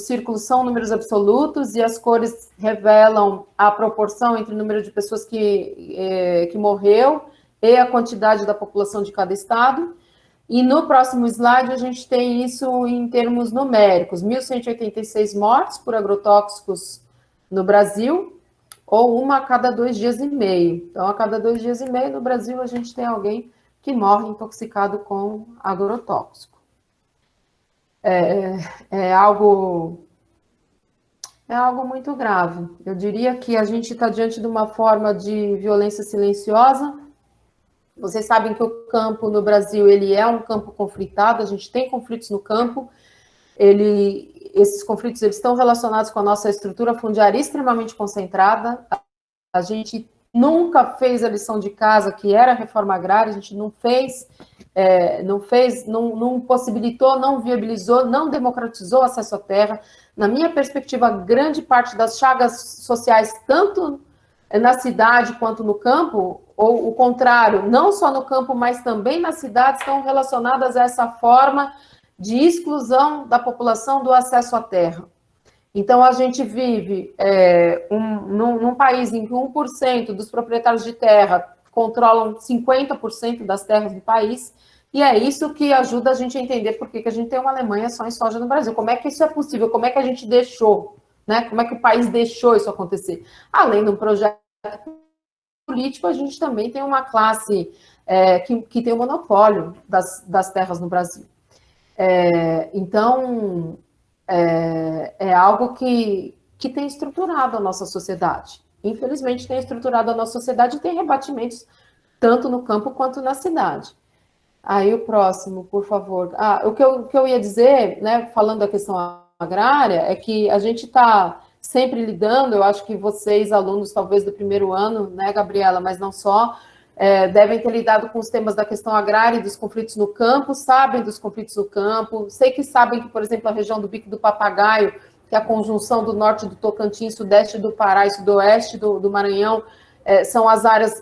círculos são números absolutos e as cores revelam a proporção entre o número de pessoas que morreu e a quantidade da população de cada estado. E no próximo slide a gente tem isso em termos numéricos: 1.186 mortes por agrotóxicos no Brasil, ou uma a cada 2 dias e meio. Então, a cada 2 dias e meio, no Brasil, a gente tem alguém que morre intoxicado com agrotóxico. É algo muito grave. Eu diria que a gente está diante de uma forma de violência silenciosa. Vocês sabem que o campo no Brasil, ele é um campo conflitado, a gente tem conflitos no campo. Esses conflitos, eles estão relacionados com a nossa estrutura fundiária extremamente concentrada. A gente nunca fez a lição de casa, que era a reforma agrária, a gente não possibilitou, não viabilizou, não democratizou o acesso à terra. Na minha perspectiva, grande parte das chagas sociais, tanto na cidade quanto no campo, ou o contrário, não só no campo, mas também na cidade, estão relacionadas a essa forma de exclusão da população do acesso à terra. Então, a gente vive num país em que 1% dos proprietários de terra controlam 50% das terras do país, e é isso que ajuda a gente a entender por que a gente tem uma Alemanha só em soja no Brasil. Como é que isso é possível? Como é que a gente deixou, né? Como é que o país deixou isso acontecer? Além de um projeto político, a gente também tem uma classe que tem o monopólio das terras no Brasil. Então, é algo que tem estruturado a nossa sociedade. Infelizmente, tem estruturado a nossa sociedade e tem rebatimentos tanto no campo quanto na cidade. Aí, o próximo, por favor. O que eu ia dizer, né, falando da questão agrária, é que a gente está sempre lidando, eu acho que vocês, alunos, talvez do primeiro ano, né, Gabriela, mas não só, devem ter lidado com os temas da questão agrária e dos conflitos no campo, sabem dos conflitos no campo, sei que sabem que, por exemplo, a região do Bico do Papagaio que é a conjunção do norte do Tocantins, sudeste do Pará e sudoeste do Maranhão, são as áreas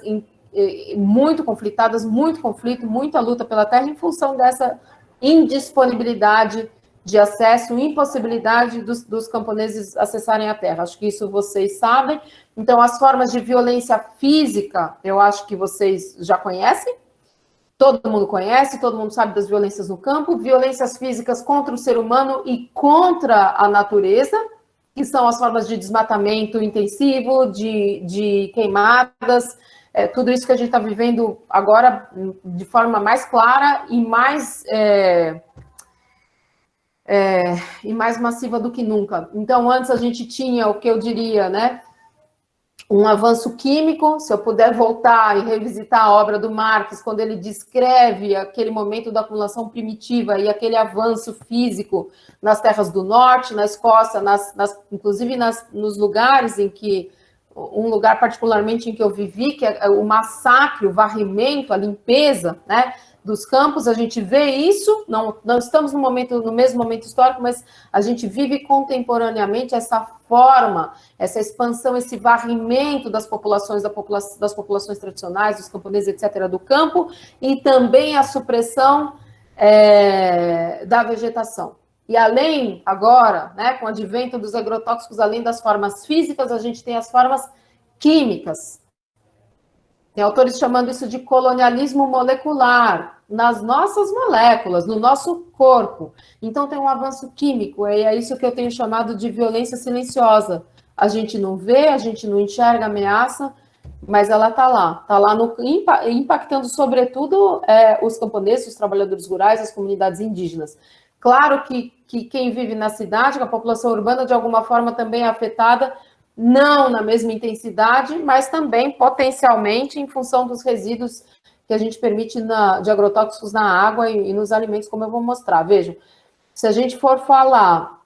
muito conflitadas, muito conflito, muita luta pela terra, em função dessa indisponibilidade de acesso, impossibilidade dos camponeses acessarem a terra. Acho que isso vocês sabem. Então, as formas de violência física, eu acho que vocês já conhecem, todo mundo conhece, todo mundo sabe das violências no campo, violências físicas contra o ser humano e contra a natureza, que são as formas de desmatamento intensivo, de queimadas, tudo isso que a gente está vivendo agora de forma mais clara e mais massiva do que nunca. Então, antes a gente tinha o que eu diria, né? Um avanço químico. Se eu puder voltar e revisitar a obra do Marx, quando ele descreve aquele momento da acumulação primitiva e aquele avanço físico nas terras do norte, na Escócia, inclusive nos lugares em que, um lugar particularmente em que eu vivi, que é o massacre, o varrimento, a limpeza, né, dos campos, a gente vê isso, não estamos no mesmo momento histórico, mas a gente vive contemporaneamente essa forma, essa expansão, esse varrimento das populações tradicionais, dos camponeses, etc., do campo, e também a supressão da vegetação. E além, agora, né, com o advento dos agrotóxicos, além das formas físicas, a gente tem as formas químicas. Tem autores chamando isso de colonialismo molecular, nas nossas moléculas, no nosso corpo. Então, tem um avanço químico, e é isso que eu tenho chamado de violência silenciosa. A gente não vê, a gente não enxerga a ameaça, mas ela está lá impactando, sobretudo, os camponeses, os trabalhadores rurais, as comunidades indígenas. Claro que quem vive na cidade, a população urbana, de alguma forma, também é afetada, não na mesma intensidade, mas também potencialmente em função dos resíduos que a gente permite de agrotóxicos na água e nos alimentos, como eu vou mostrar. Vejam, se a gente for falar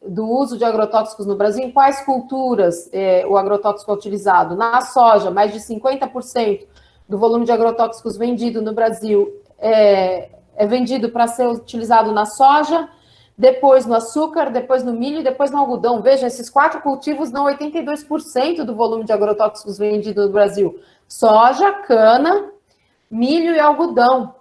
do uso de agrotóxicos no Brasil, em quais culturas o agrotóxico é utilizado? Na soja, mais de 50% do volume de agrotóxicos vendido no Brasil é vendido para ser utilizado na soja, depois no açúcar, depois no milho e depois no algodão. Veja, esses 4 cultivos dão 82% do volume de agrotóxicos vendido no Brasil. Soja, cana, milho e algodão.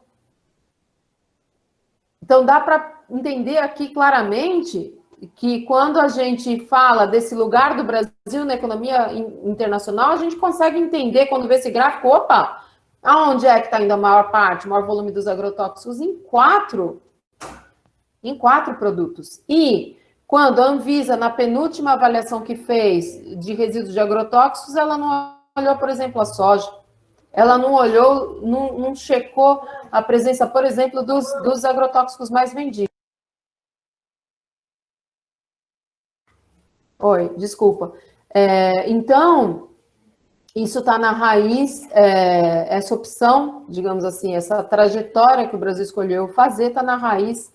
Então, dá para entender aqui claramente que quando a gente fala desse lugar do Brasil na economia internacional, a gente consegue entender, quando vê esse gráfico, opa, aonde é que está indo a maior parte, o maior volume dos agrotóxicos? Em quatro produtos. E quando a Anvisa, na penúltima avaliação que fez de resíduos de agrotóxicos, ela não olhou, por exemplo, a soja. Ela não olhou, não checou a presença, por exemplo, dos agrotóxicos mais vendidos. Oi, desculpa. Então, isso está na raiz, essa opção, digamos assim, essa trajetória que o Brasil escolheu fazer, está na raiz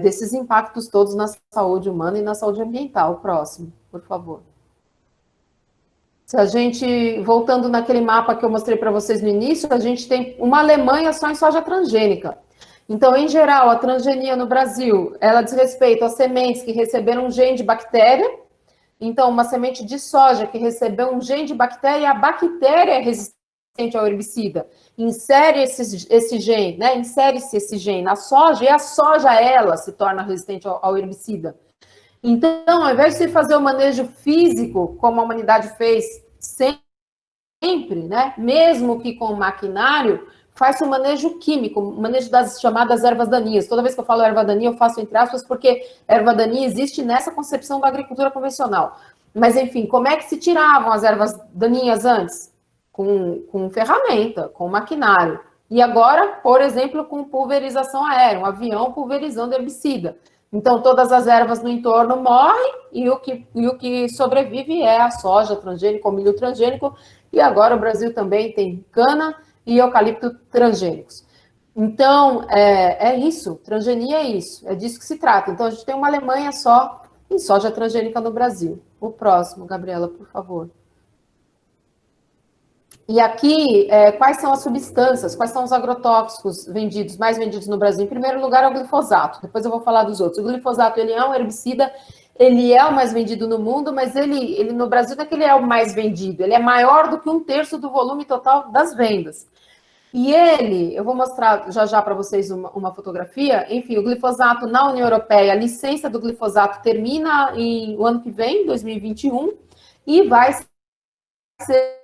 desses impactos todos na saúde humana e na saúde ambiental. Próximo, por favor. Se a gente, voltando naquele mapa que eu mostrei para vocês no início, a gente tem uma Alemanha só em soja transgênica. Então, em geral, a transgenia no Brasil, ela diz respeito a sementes que receberam um gene de bactéria. Então, uma semente de soja que recebeu um gene de bactéria, e a bactéria é resistente ao herbicida. Insere esse gene, né? Insere-se esse gene na soja, e a soja, ela, se torna resistente ao herbicida. Então, ao invés de fazer o manejo físico, como a humanidade fez sempre, né? Mesmo que com maquinário, faz o manejo químico, o manejo das chamadas ervas daninhas. Toda vez que eu falo erva daninha, eu faço entre aspas, porque erva daninha existe nessa concepção da agricultura convencional. Mas, enfim, como é que se tiravam as ervas daninhas antes? Com ferramenta, com maquinário. E agora, por exemplo, com pulverização aérea, um avião pulverizando herbicida. Então, todas as ervas no entorno morrem e o que sobrevive é a soja transgênica, o milho transgênico, e agora o Brasil também tem cana e eucalipto transgênicos. Então, é isso, transgenia é isso, é disso que se trata. Então, a gente tem uma Alemanha só em soja transgênica no Brasil. O próximo, Gabriela, por favor. E aqui, quais são as substâncias, quais são os agrotóxicos mais vendidos no Brasil? Em primeiro lugar é o glifosato, depois eu vou falar dos outros. O glifosato, ele é um herbicida, ele é o mais vendido no mundo, mas ele no Brasil não é que ele é o mais vendido, ele é maior do que 1/3 do volume total das vendas. E eu vou mostrar já para vocês uma fotografia, enfim, o glifosato na União Europeia, a licença do glifosato termina o ano que vem, 2021, e vai ser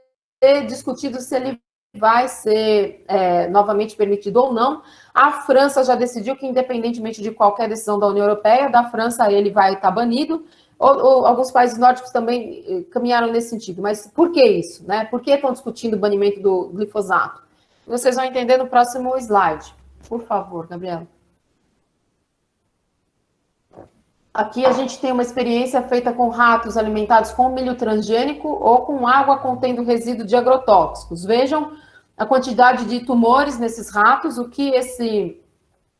discutido se ele vai ser novamente permitido ou não. A França já decidiu que, independentemente de qualquer decisão da União Europeia, da França ele vai estar banido. Ou alguns países nórdicos também caminharam nesse sentido. Mas por que isso? Né? Por que estão discutindo o banimento do glifosato? Vocês vão entender no próximo slide. Por favor, Gabriela. Aqui a gente tem uma experiência feita com ratos alimentados com milho transgênico ou com água contendo resíduo de agrotóxicos. Vejam a quantidade de tumores nesses ratos, o que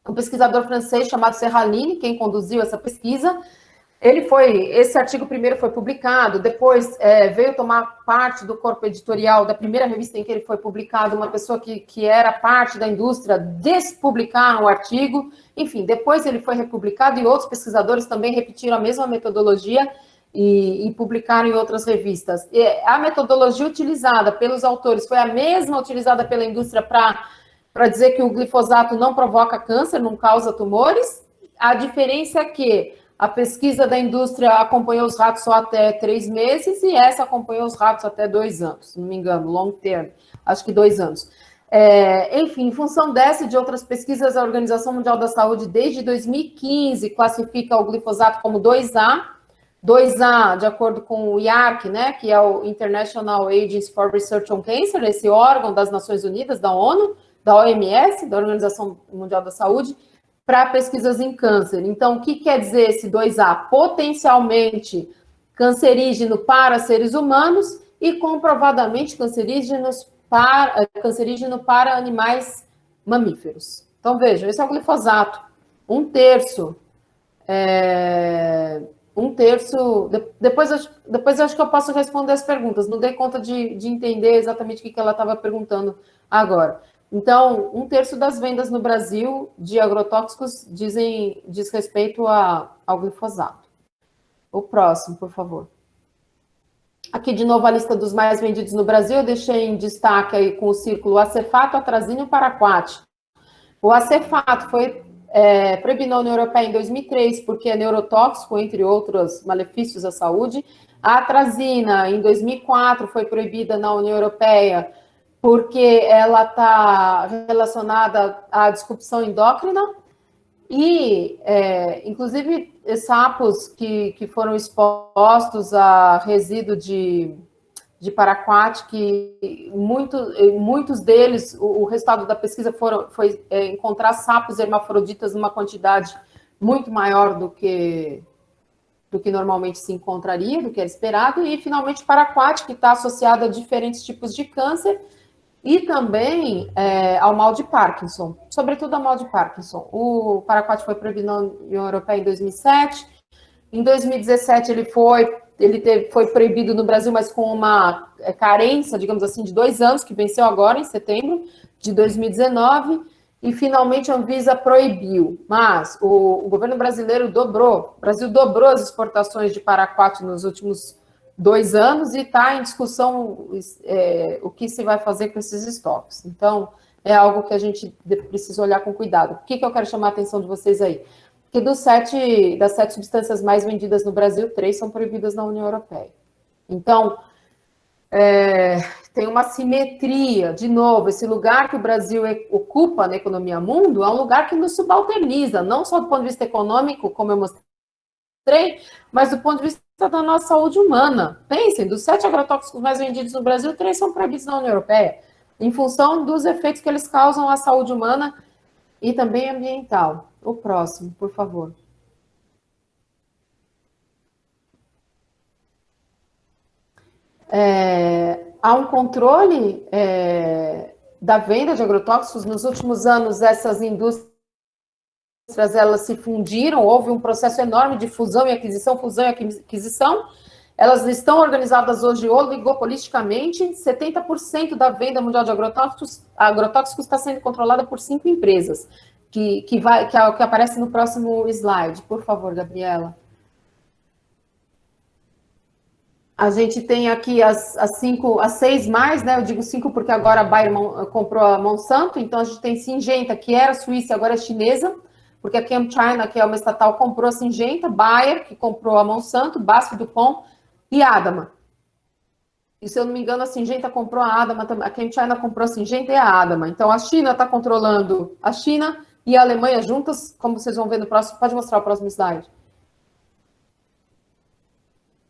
um pesquisador francês chamado Serralini, quem conduziu essa pesquisa, esse artigo primeiro foi publicado, depois veio tomar parte do corpo editorial da primeira revista em que ele foi publicado, uma pessoa que era parte da indústria, despublicaram o artigo, enfim, depois ele foi republicado e outros pesquisadores também repetiram a mesma metodologia e publicaram em outras revistas. E a metodologia utilizada pelos autores foi a mesma utilizada pela indústria para dizer que o glifosato não provoca câncer, não causa tumores. A diferença é que a pesquisa da indústria acompanhou os ratos só até 3 meses e essa acompanhou os ratos até 2 anos, se não me engano, long term, acho que 2 anos. Enfim, em função dessa e de outras pesquisas, a Organização Mundial da Saúde, desde 2015, classifica o glifosato como 2A. 2A, de acordo com o IARC, né, que é o International Agency for Research on Cancer, esse órgão das Nações Unidas, da ONU, da OMS, da Organização Mundial da Saúde, para pesquisas em câncer. Então, o que quer dizer esse 2A? Potencialmente cancerígeno para seres humanos e comprovadamente cancerígeno para animais mamíferos. Então, vejam, esse é o glifosato. 1/3. Depois eu acho que eu posso responder as perguntas. Não dei conta de entender exatamente o que ela estava perguntando agora. Então, 1/3 das vendas no Brasil de agrotóxicos diz respeito ao glifosato. O próximo, por favor. Aqui, de novo, a lista dos mais vendidos no Brasil. Eu deixei em destaque aí com o círculo acefato, atrazina e paraquat. O acefato foi proibido na União Europeia em 2003, porque é neurotóxico, entre outros malefícios à saúde. A atrazina, em 2004, foi proibida na União Europeia, porque ela está relacionada à disrupção endócrina e, inclusive, sapos que foram expostos a resíduo de paraquat, que muitos deles, o resultado da pesquisa foi encontrar sapos hermafroditas numa quantidade muito maior do que normalmente se encontraria, do que era esperado, e, finalmente, paraquat, que está associado a diferentes tipos de câncer, e também ao mal de Parkinson, sobretudo ao mal de Parkinson. O paraquat foi proibido na União Europeia em 2007. Em 2017 ele foi proibido no Brasil, mas com uma carência, digamos assim, de 2 anos, que venceu agora em setembro de 2019, e finalmente a Anvisa proibiu. Mas o governo brasileiro dobrou as exportações de paraquat nos últimos 2 anos e está em discussão o que se vai fazer com esses estoques. Então, é algo que a gente precisa olhar com cuidado. O que eu quero chamar a atenção de vocês aí? Que das 7 substâncias mais vendidas no Brasil, 3 são proibidas na União Europeia. Então, tem uma simetria, de novo, esse lugar que o Brasil ocupa na economia mundo é um lugar que nos subalterniza, não só do ponto de vista econômico, como eu mostrei, mas do ponto de vista da nossa saúde humana. Pensem, dos 7 agrotóxicos mais vendidos no Brasil, 3 são proibidos na União Europeia, em função dos efeitos que eles causam à saúde humana e também ambiental. O próximo, por favor. Há um controle da venda de agrotóxicos. Nos últimos anos, essas indústrias elas se fundiram, houve um processo enorme de fusão e aquisição, elas estão organizadas hoje oligopolisticamente. 70% da venda mundial de agrotóxicos está sendo controlada por 5 empresas, que aparece no próximo slide. Por favor, Gabriela. A gente tem aqui as 6 mais, né? Eu digo 5 porque agora a Bayer comprou a Monsanto, então a gente tem Syngenta, que era suíça, agora é chinesa, porque a ChemChina, que é uma estatal, comprou a Syngenta, Bayer, que comprou a Monsanto, BASF, DuPont e Adama. E se eu não me engano, a Syngenta comprou a Adama, a ChemChina comprou a Syngenta e a Adama. Então a China está controlando a China e a Alemanha juntas, como vocês vão ver no próximo. Pode mostrar o próximo slide.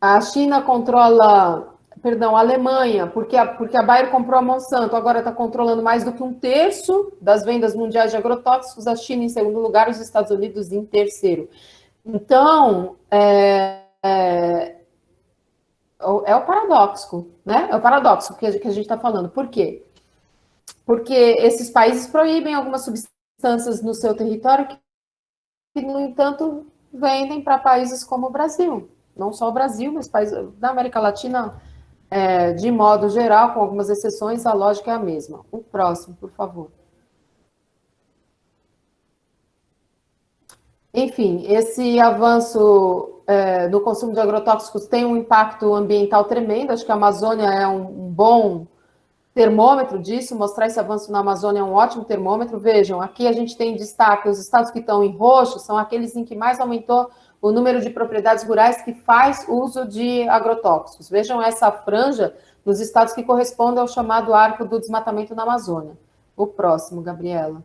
A China controla, perdão, a Alemanha, porque a Bayer comprou a Monsanto, agora está controlando mais do que 1/3 das vendas mundiais de agrotóxicos, a China em segundo lugar, os Estados Unidos em terceiro. Então, é o paradoxo, né? É o paradoxo que a gente está falando. Por quê? Porque esses países proíbem algumas substâncias no seu território que, no entanto, vendem para países como o Brasil. Não só o Brasil, mas países da América Latina, de modo geral, com algumas exceções, a lógica é a mesma. O próximo, por favor. Enfim, esse avanço no consumo de agrotóxicos tem um impacto ambiental tremendo. Acho que a Amazônia é um bom termômetro disso. Mostrar esse avanço na Amazônia é um ótimo termômetro. Vejam, aqui a gente tem em destaque os estados que estão em roxo, são aqueles em que mais aumentou o número de propriedades rurais que faz uso de agrotóxicos. Vejam essa franja nos estados que correspondem ao chamado arco do desmatamento na Amazônia. O próximo, Gabriela.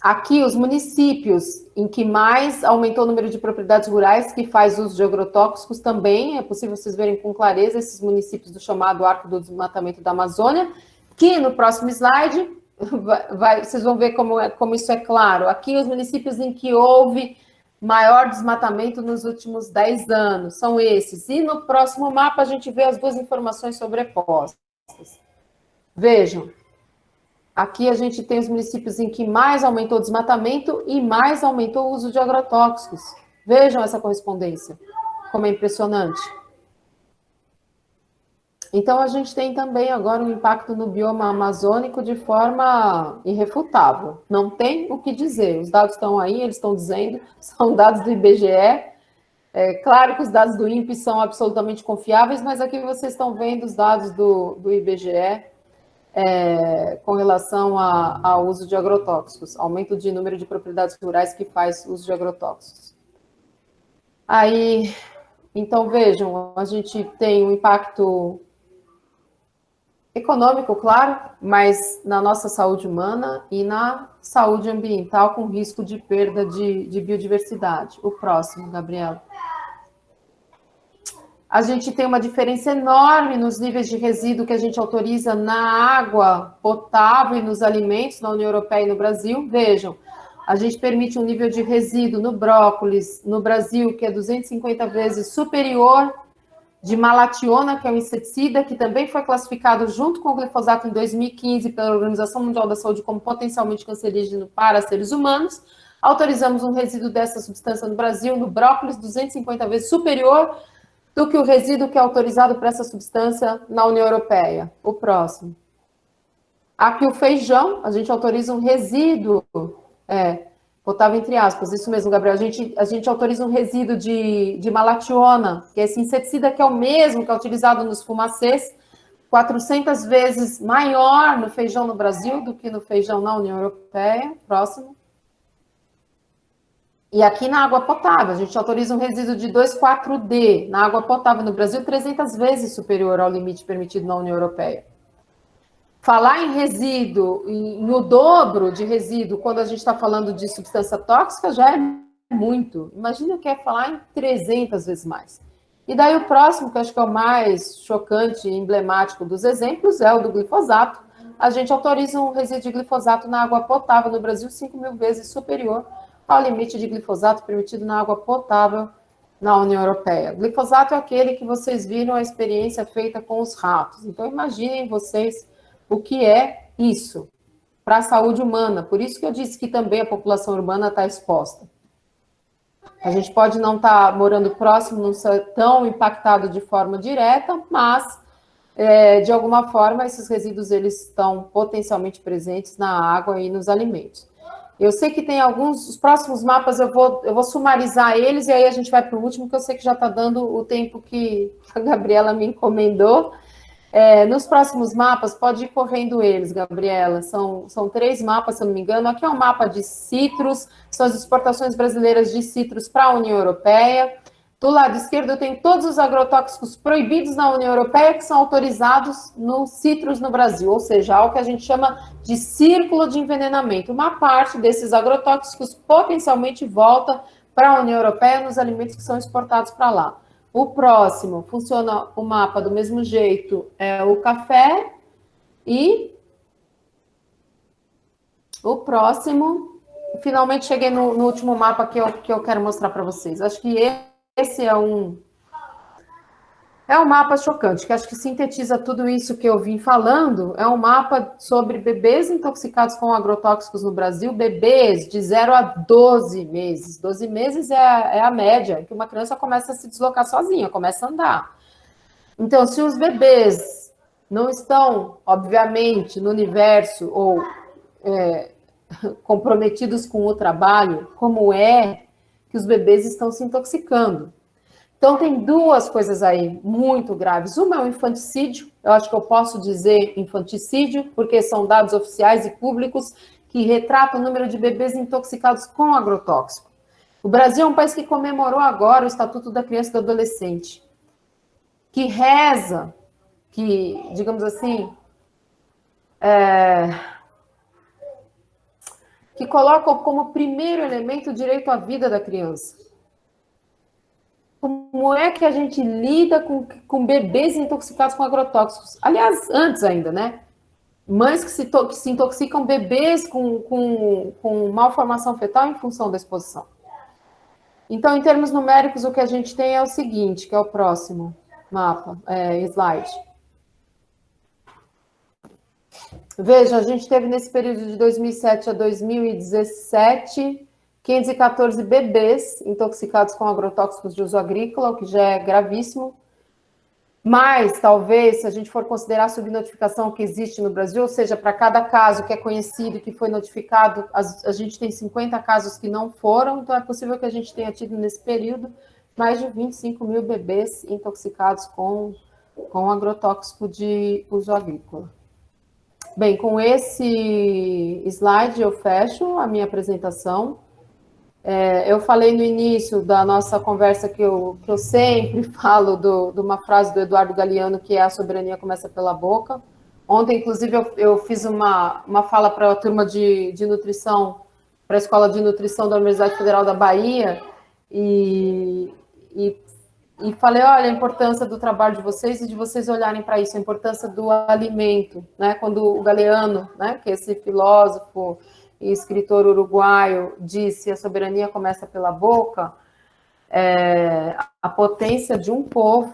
Aqui, os municípios em que mais aumentou o número de propriedades rurais que faz uso de agrotóxicos também, é possível vocês verem com clareza esses municípios do chamado arco do desmatamento da Amazônia, que no próximo slide, vocês vão ver como isso é claro. Aqui, os municípios em que houve maior desmatamento nos últimos 10 anos, são esses. E no próximo mapa a gente vê as duas informações sobrepostas. Vejam, aqui a gente tem os municípios em que mais aumentou o desmatamento e mais aumentou o uso de agrotóxicos. Vejam essa correspondência, como é impressionante. Então, a gente tem também agora um impacto no bioma amazônico de forma irrefutável. Não tem o que dizer. Os dados estão aí, eles estão dizendo, são dados do IBGE. É claro que os dados do INPE são absolutamente confiáveis, mas aqui vocês estão vendo os dados do IBGE com relação ao uso de agrotóxicos, aumento de número de propriedades rurais que faz uso de agrotóxicos. Aí, então, vejam, a gente tem um impacto econômico, claro, mas na nossa saúde humana e na saúde ambiental, com risco de perda de biodiversidade. O próximo, Gabriela. A gente tem uma diferença enorme nos níveis de resíduo que a gente autoriza na água potável e nos alimentos na União Europeia e no Brasil. Vejam, a gente permite um nível de resíduo no brócolis, no Brasil, que é 250 vezes superior de malationa, que é um inseticida, que também foi classificado junto com o glifosato em 2015 pela Organização Mundial da Saúde como potencialmente cancerígeno para seres humanos. Autorizamos um resíduo dessa substância no Brasil, no brócolis, 250 vezes superior do que o resíduo que é autorizado para essa substância na União Europeia. O próximo. Aqui o feijão, a gente autoriza um resíduo, botava entre aspas, isso mesmo, Gabriel, a gente autoriza um resíduo de malationa, que é esse inseticida que é o mesmo que é utilizado nos fumacês, 400 vezes maior no feijão no Brasil do que no feijão na União Europeia. Próximo. E aqui na água potável, a gente autoriza um resíduo de 2,4-D na água potável no Brasil, 300 vezes superior ao limite permitido na União Europeia. Falar em resíduo, no dobro de resíduo, quando a gente está falando de substância tóxica, já é muito. Imagina que é falar em 300 vezes mais. E daí o próximo, que eu acho que é o mais chocante e emblemático dos exemplos, é o do glifosato. A gente autoriza um resíduo de glifosato na água potável no Brasil 5.000 vezes superior ao limite de glifosato permitido na água potável na União Europeia. Glifosato é aquele que vocês viram a experiência feita com os ratos. Então, imaginem vocês o que é isso para a saúde humana. Por isso que eu disse que também a população urbana está exposta. A gente pode não estar morando próximo, não ser tão impactado de forma direta, mas, de alguma forma, esses resíduos eles estão potencialmente presentes na água e nos alimentos. Eu sei que tem alguns, os próximos mapas eu vou sumarizar eles, e aí a gente vai para o último, que eu sei que já está dando o tempo que a Gabriela me encomendou. Nos próximos mapas, pode ir correndo eles, Gabriela. São 3 mapas, se eu não me engano. Aqui é um mapa de citros, são as exportações brasileiras de citros para a União Europeia. Do lado esquerdo, eu tenho todos os agrotóxicos proibidos na União Europeia que são autorizados no citros no Brasil, ou seja, algo que a gente chama de círculo de envenenamento. Uma parte desses agrotóxicos potencialmente volta para a União Europeia nos alimentos que são exportados para lá. O próximo, funciona o mapa do mesmo jeito, é o café, e o próximo, finalmente cheguei no último mapa que eu quero mostrar para vocês. Acho que esse é um mapa chocante, que acho que sintetiza tudo isso que eu vim falando. É um mapa sobre bebês intoxicados com agrotóxicos no Brasil, bebês de 0 a 12 meses. 12 meses é a média, que uma criança começa a se deslocar sozinha, começa a andar. Então, se os bebês não estão, obviamente, no universo ou comprometidos com o trabalho, como é que os bebês estão se intoxicando? Então, tem 2 coisas aí muito graves. Uma é o infanticídio, eu acho que eu posso dizer infanticídio, porque são dados oficiais e públicos que retratam o número de bebês intoxicados com agrotóxico. O Brasil é um país que comemorou agora o Estatuto da Criança e do Adolescente, que reza, que, digamos assim, que coloca como primeiro elemento o direito à vida da criança. Como é que a gente lida com bebês intoxicados com agrotóxicos? Aliás, antes ainda, né? Mães que se intoxicam, bebês com malformação fetal em função da exposição. Então, em termos numéricos, o que a gente tem é o seguinte, que é o próximo mapa, slide. Veja, a gente teve nesse período de 2007 a 2017... 514 bebês intoxicados com agrotóxicos de uso agrícola, o que já é gravíssimo. Mas, talvez, se a gente for considerar a subnotificação que existe no Brasil, ou seja, para cada caso que é conhecido e que foi notificado, a gente tem 50 casos que não foram, então é possível que a gente tenha tido nesse período mais de 25 mil bebês intoxicados com agrotóxico de uso agrícola. Bem, com esse slide eu fecho a minha apresentação. Eu falei no início da nossa conversa que eu sempre falo de uma frase do Eduardo Galeano, que é: a soberania começa pela boca. Ontem, inclusive, eu fiz uma fala para a turma de nutrição, para a Escola de Nutrição da Universidade Federal da Bahia, e falei, olha, a importância do trabalho de vocês e de vocês olharem para isso, a importância do alimento, né? Quando o Galeano, né, que é esse filósofo e escritor uruguaio, disse: a soberania começa pela boca, a potência de um povo,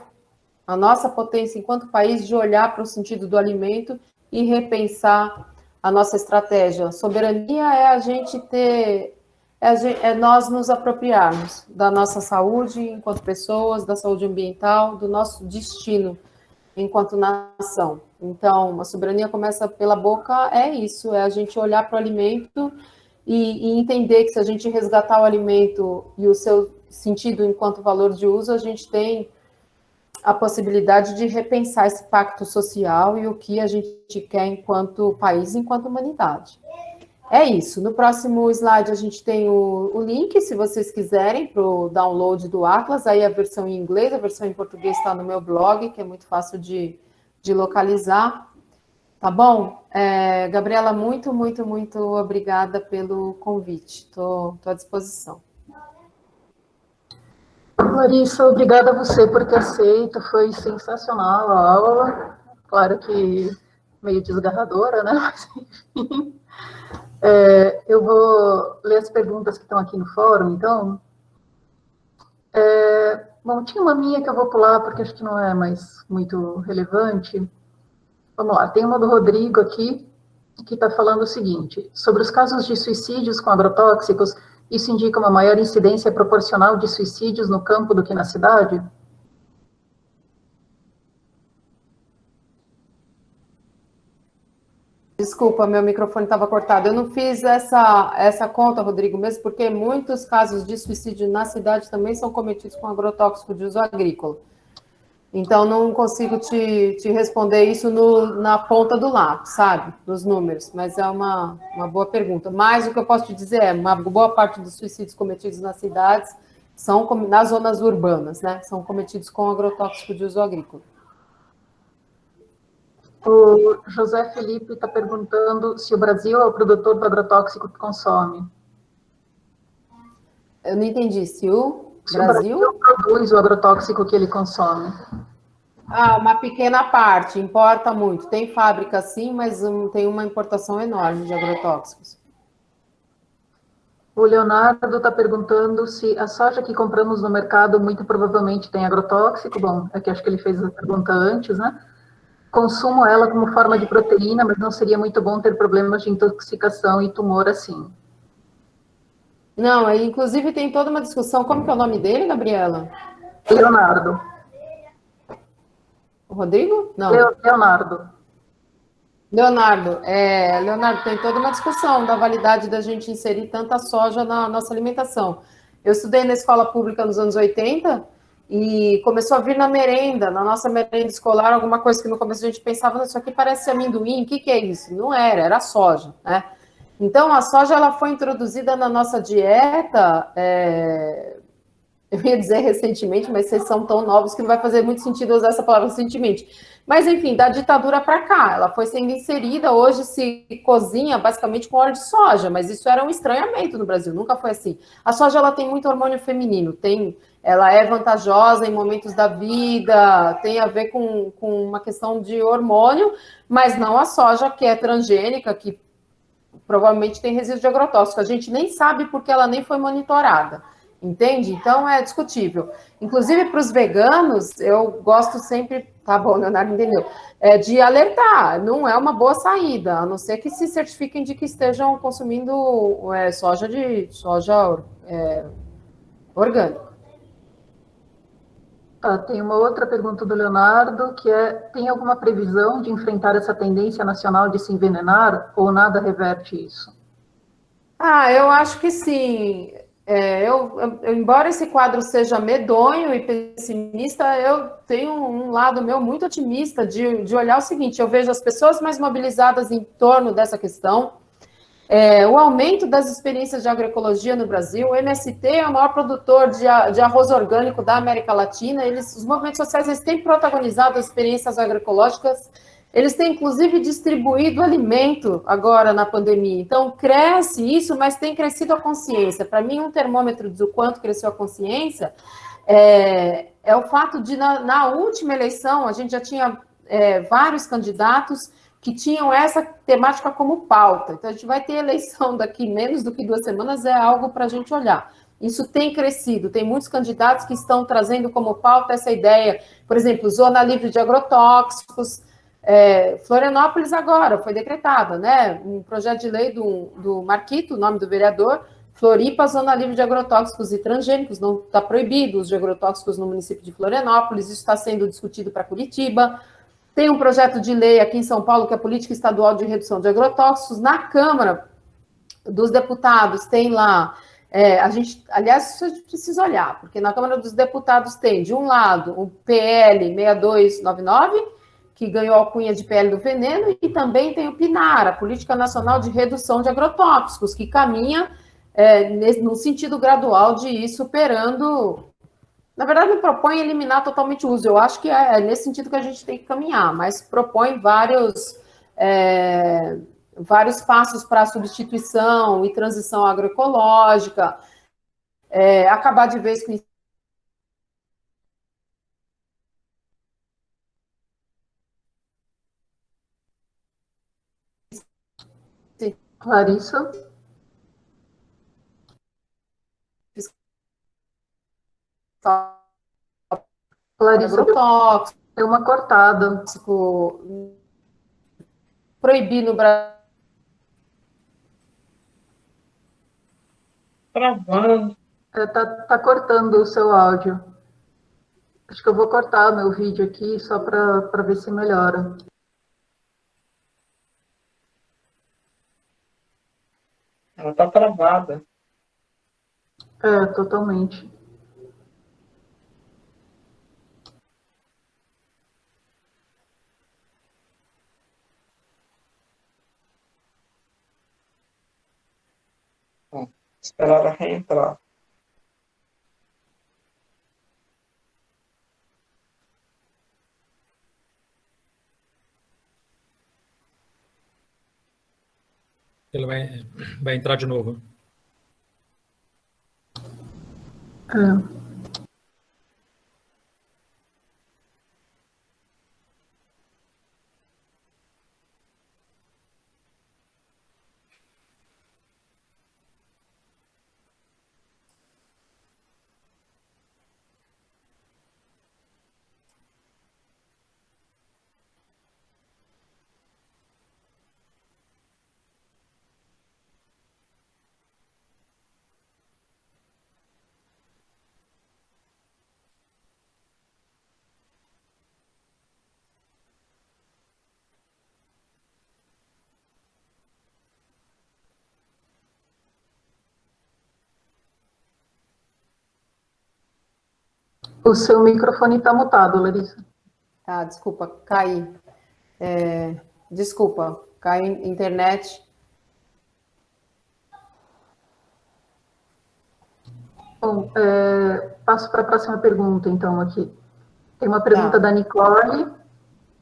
a nossa potência enquanto país de olhar para o sentido do alimento e repensar a nossa estratégia. Soberania é a gente ter, nós nos apropriarmos da nossa saúde enquanto pessoas, da saúde ambiental, do nosso destino enquanto nação. Então, a soberania começa pela boca, é isso, é a gente olhar para o alimento e entender que se a gente resgatar o alimento e o seu sentido enquanto valor de uso, a gente tem a possibilidade de repensar esse pacto social e o que a gente quer enquanto país, enquanto humanidade. É isso. No próximo slide a gente tem o link, se vocês quiserem, para o download do Atlas, aí a versão em inglês, a versão em português está no meu blog, que é muito fácil de localizar. Tá bom? Gabriela, muito, muito, muito obrigada pelo convite. Estou à disposição. Larissa, obrigada a você por ter aceito, foi sensacional a aula. Claro que meio desgarradora, né? Mas, enfim. Eu vou ler as perguntas que estão aqui no fórum, então. Bom, tinha uma minha que eu vou pular, porque acho que não é mais muito relevante. Vamos lá, tem uma do Rodrigo aqui, que está falando o seguinte: sobre os casos de suicídios com agrotóxicos, Isso indica uma maior incidência proporcional de suicídios no campo do que na cidade? Desculpa, meu microfone estava cortado. Eu não fiz essa conta, Rodrigo, mesmo porque muitos casos de suicídio na cidade também são cometidos com agrotóxico de uso agrícola. Então, não consigo te responder isso na ponta do lápis, sabe? Nos números, mas é uma boa pergunta. Mas o que eu posso te dizer é, uma boa parte dos suicídios cometidos nas cidades são nas zonas urbanas, né? São cometidos com agrotóxico de uso agrícola. O José Felipe está perguntando se o Brasil é o produtor do agrotóxico que consome. Eu não entendi. Se o Brasil produz o agrotóxico que ele consome. Uma pequena parte, importa muito. Tem fábrica sim, mas tem uma importação enorme de agrotóxicos. O Leonardo está perguntando se a soja que compramos no mercado muito provavelmente tem agrotóxico. Bom, é que acho que ele fez a pergunta antes, né? Consumo ela como forma de proteína, mas não seria muito bom ter problemas de intoxicação e tumor assim. Não, inclusive tem toda uma discussão. Como que é o nome dele, Gabriela? Leonardo. O Rodrigo? Não. Leonardo. Leonardo, tem toda uma discussão da validade da gente inserir tanta soja na nossa alimentação. Eu estudei na escola pública nos anos 80 e começou a vir na merenda, na nossa merenda escolar, alguma coisa que no começo a gente pensava, isso aqui parece amendoim, o que é isso? Não era soja, né? Então, a soja ela foi introduzida na nossa dieta, eu ia dizer recentemente, mas vocês são tão novos que não vai fazer muito sentido usar essa palavra recentemente. Mas, enfim, da ditadura para cá, ela foi sendo inserida, hoje se cozinha basicamente com óleo de soja, mas isso era um estranhamento no Brasil, nunca foi assim. A soja, ela tem muito hormônio feminino, ela é vantajosa em momentos da vida, tem a ver com uma questão de hormônio, mas não a soja que é transgênica, que provavelmente tem resíduo de agrotóxico. A gente nem sabe porque ela nem foi monitorada. Entende? Então é discutível. Inclusive para os veganos, eu gosto sempre, tá bom, Leonardo entendeu, de alertar, não é uma boa saída, a não ser que se certifiquem de que estejam consumindo soja orgânica. Tem uma outra pergunta do Leonardo, que tem alguma previsão de enfrentar essa tendência nacional de se envenenar, ou nada reverte isso? Eu acho que sim. Embora esse quadro seja medonho e pessimista, eu tenho um lado meu muito otimista de olhar o seguinte, eu vejo as pessoas mais mobilizadas em torno dessa questão, o aumento das experiências de agroecologia no Brasil, o MST é o maior produtor de arroz orgânico da América Latina, os movimentos sociais eles têm protagonizado as experiências agroecológicas, eles têm, inclusive, distribuído alimento agora na pandemia. Então, cresce isso, mas tem crescido a consciência. Para mim, um termômetro do quanto cresceu a consciência é o fato de, na última eleição, a gente já tinha vários candidatos que tinham essa temática como pauta. Então, a gente vai ter eleição daqui menos do que 2 semanas, é algo para a gente olhar. Isso tem crescido, tem muitos candidatos que estão trazendo como pauta essa ideia, por exemplo, zona livre de agrotóxicos. Florianópolis agora foi decretada, né? Um projeto de lei do Marquito, o nome do vereador, Floripa, zona livre de agrotóxicos e transgênicos, não está proibido os de agrotóxicos no município de Florianópolis, isso está sendo discutido para Curitiba. Tem um projeto de lei aqui em São Paulo, que é a Política Estadual de Redução de Agrotóxicos. Na Câmara dos Deputados tem lá, aliás, isso a gente precisa olhar, porque na Câmara dos Deputados tem, de um lado, o PL 6299, que ganhou a alcunha de PL do veneno, e também tem o PNAR, a Política Nacional de Redução de Agrotóxicos, que caminha no sentido gradual de ir superando. Na verdade, não propõe eliminar totalmente o uso, eu acho que é nesse sentido que a gente tem que caminhar, mas propõe vários passos para a substituição e transição agroecológica, acabar de vez com Clarissa? Clarissa, agrotóxico, deu uma cortada. Proibir no Brasil. travando. Tá cortando o seu áudio. Acho que eu vou cortar meu vídeo aqui só para ver se melhora. Ela tá travada. Totalmente. Esperar ela reentrar. Ele vai entrar de novo. O seu microfone está mutado, Larissa. Tá, desculpa, caí. Desculpa, caiu a internet. Bom, passo para a próxima pergunta, então, aqui. Tem uma pergunta da Nicole,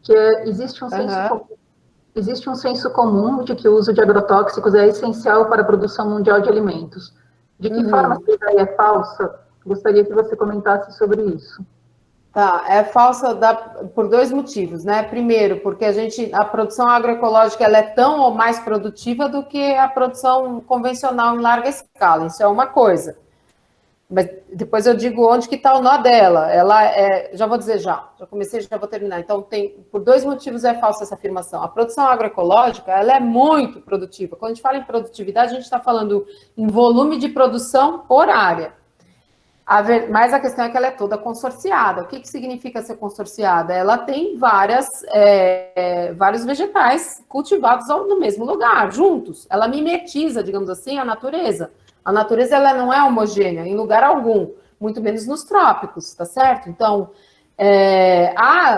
que existe um senso comum de que o uso de agrotóxicos é essencial para a produção mundial de alimentos. De que forma essa ideia é falsa? Gostaria que você comentasse sobre isso. Tá, é falsa por dois motivos, né? Primeiro, porque a produção agroecológica ela é tão ou mais produtiva do que a produção convencional em larga escala. Isso é uma coisa. Mas depois eu digo onde que está o nó dela. Já vou dizer já comecei, já vou terminar. Então, por dois motivos é falsa essa afirmação. A produção agroecológica, ela é muito produtiva. Quando a gente fala em produtividade, a gente está falando em volume de produção por área. Mas a questão é que ela é toda consorciada. O que significa ser consorciada? Ela tem vários vegetais cultivados no mesmo lugar, juntos. Ela mimetiza, digamos assim, a natureza. A natureza ela não é homogênea em lugar algum, muito menos nos trópicos, tá certo? Então,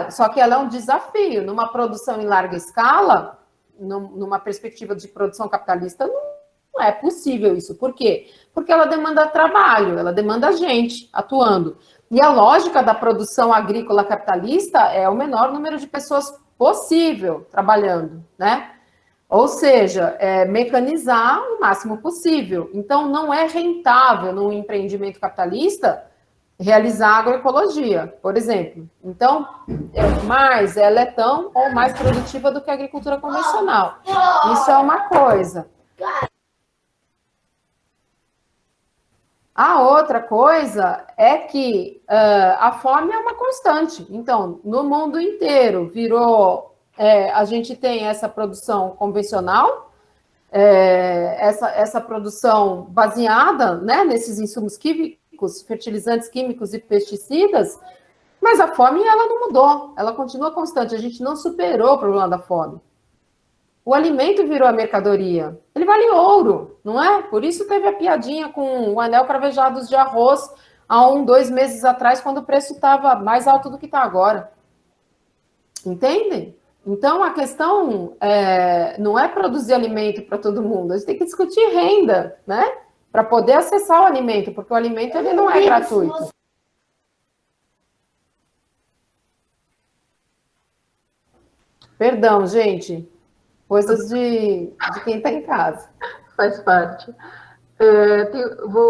só que ela é um desafio. Numa produção em larga escala, numa perspectiva de produção capitalista, não é possível isso. Por quê? Porque ela demanda trabalho, ela demanda gente atuando. E a lógica da produção agrícola capitalista é o menor número de pessoas possível trabalhando, né? Ou seja, mecanizar o máximo possível. Então, não é rentável num empreendimento capitalista realizar agroecologia, por exemplo. Então, mas ela é tão ou mais produtiva do que a agricultura convencional. Isso é uma coisa. A outra coisa é que a fome é uma constante. Então, no mundo inteiro a gente tem essa produção convencional, essa produção baseada, né, nesses insumos químicos, fertilizantes químicos e pesticidas, mas a fome ela não mudou, ela continua constante. A gente não superou o problema da fome. O alimento virou a mercadoria. Ele vale ouro, não é? Por isso teve a piadinha com o anel cravejados de arroz há 2 meses atrás, quando o preço estava mais alto do que está agora. Entendem? Então, a questão não é produzir alimento para todo mundo. A gente tem que discutir renda, né? Para poder acessar o alimento, porque o alimento ele não é gratuito. Perdão, gente. Coisas de quem está em casa. Faz parte.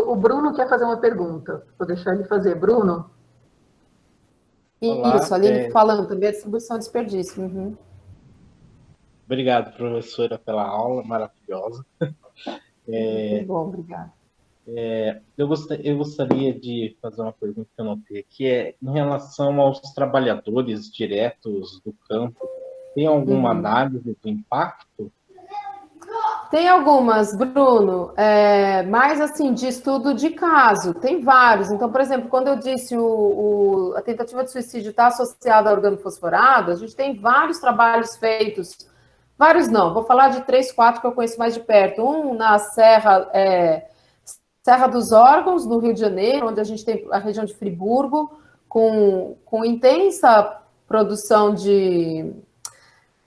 O Bruno quer fazer uma pergunta. Vou deixar ele fazer. Bruno? Olá, Isso, a Aline falando também, a distribuição de desperdício. Uhum. Obrigado, professora, pela aula maravilhosa. Muito bom, obrigada. Eu gostaria de fazer uma pergunta que eu notei aqui, em relação aos trabalhadores diretos do campo, tem alguma análise do impacto? Tem algumas, Bruno, mais assim, de estudo de caso, tem vários. Então, por exemplo, quando eu disse a tentativa de suicídio está associada a organofosforado, a gente tem vários trabalhos feitos, vários não, vou falar de 3, 4 que eu conheço mais de perto. Um na Serra dos Órgãos, no Rio de Janeiro, onde a gente tem a região de Friburgo, com intensa produção de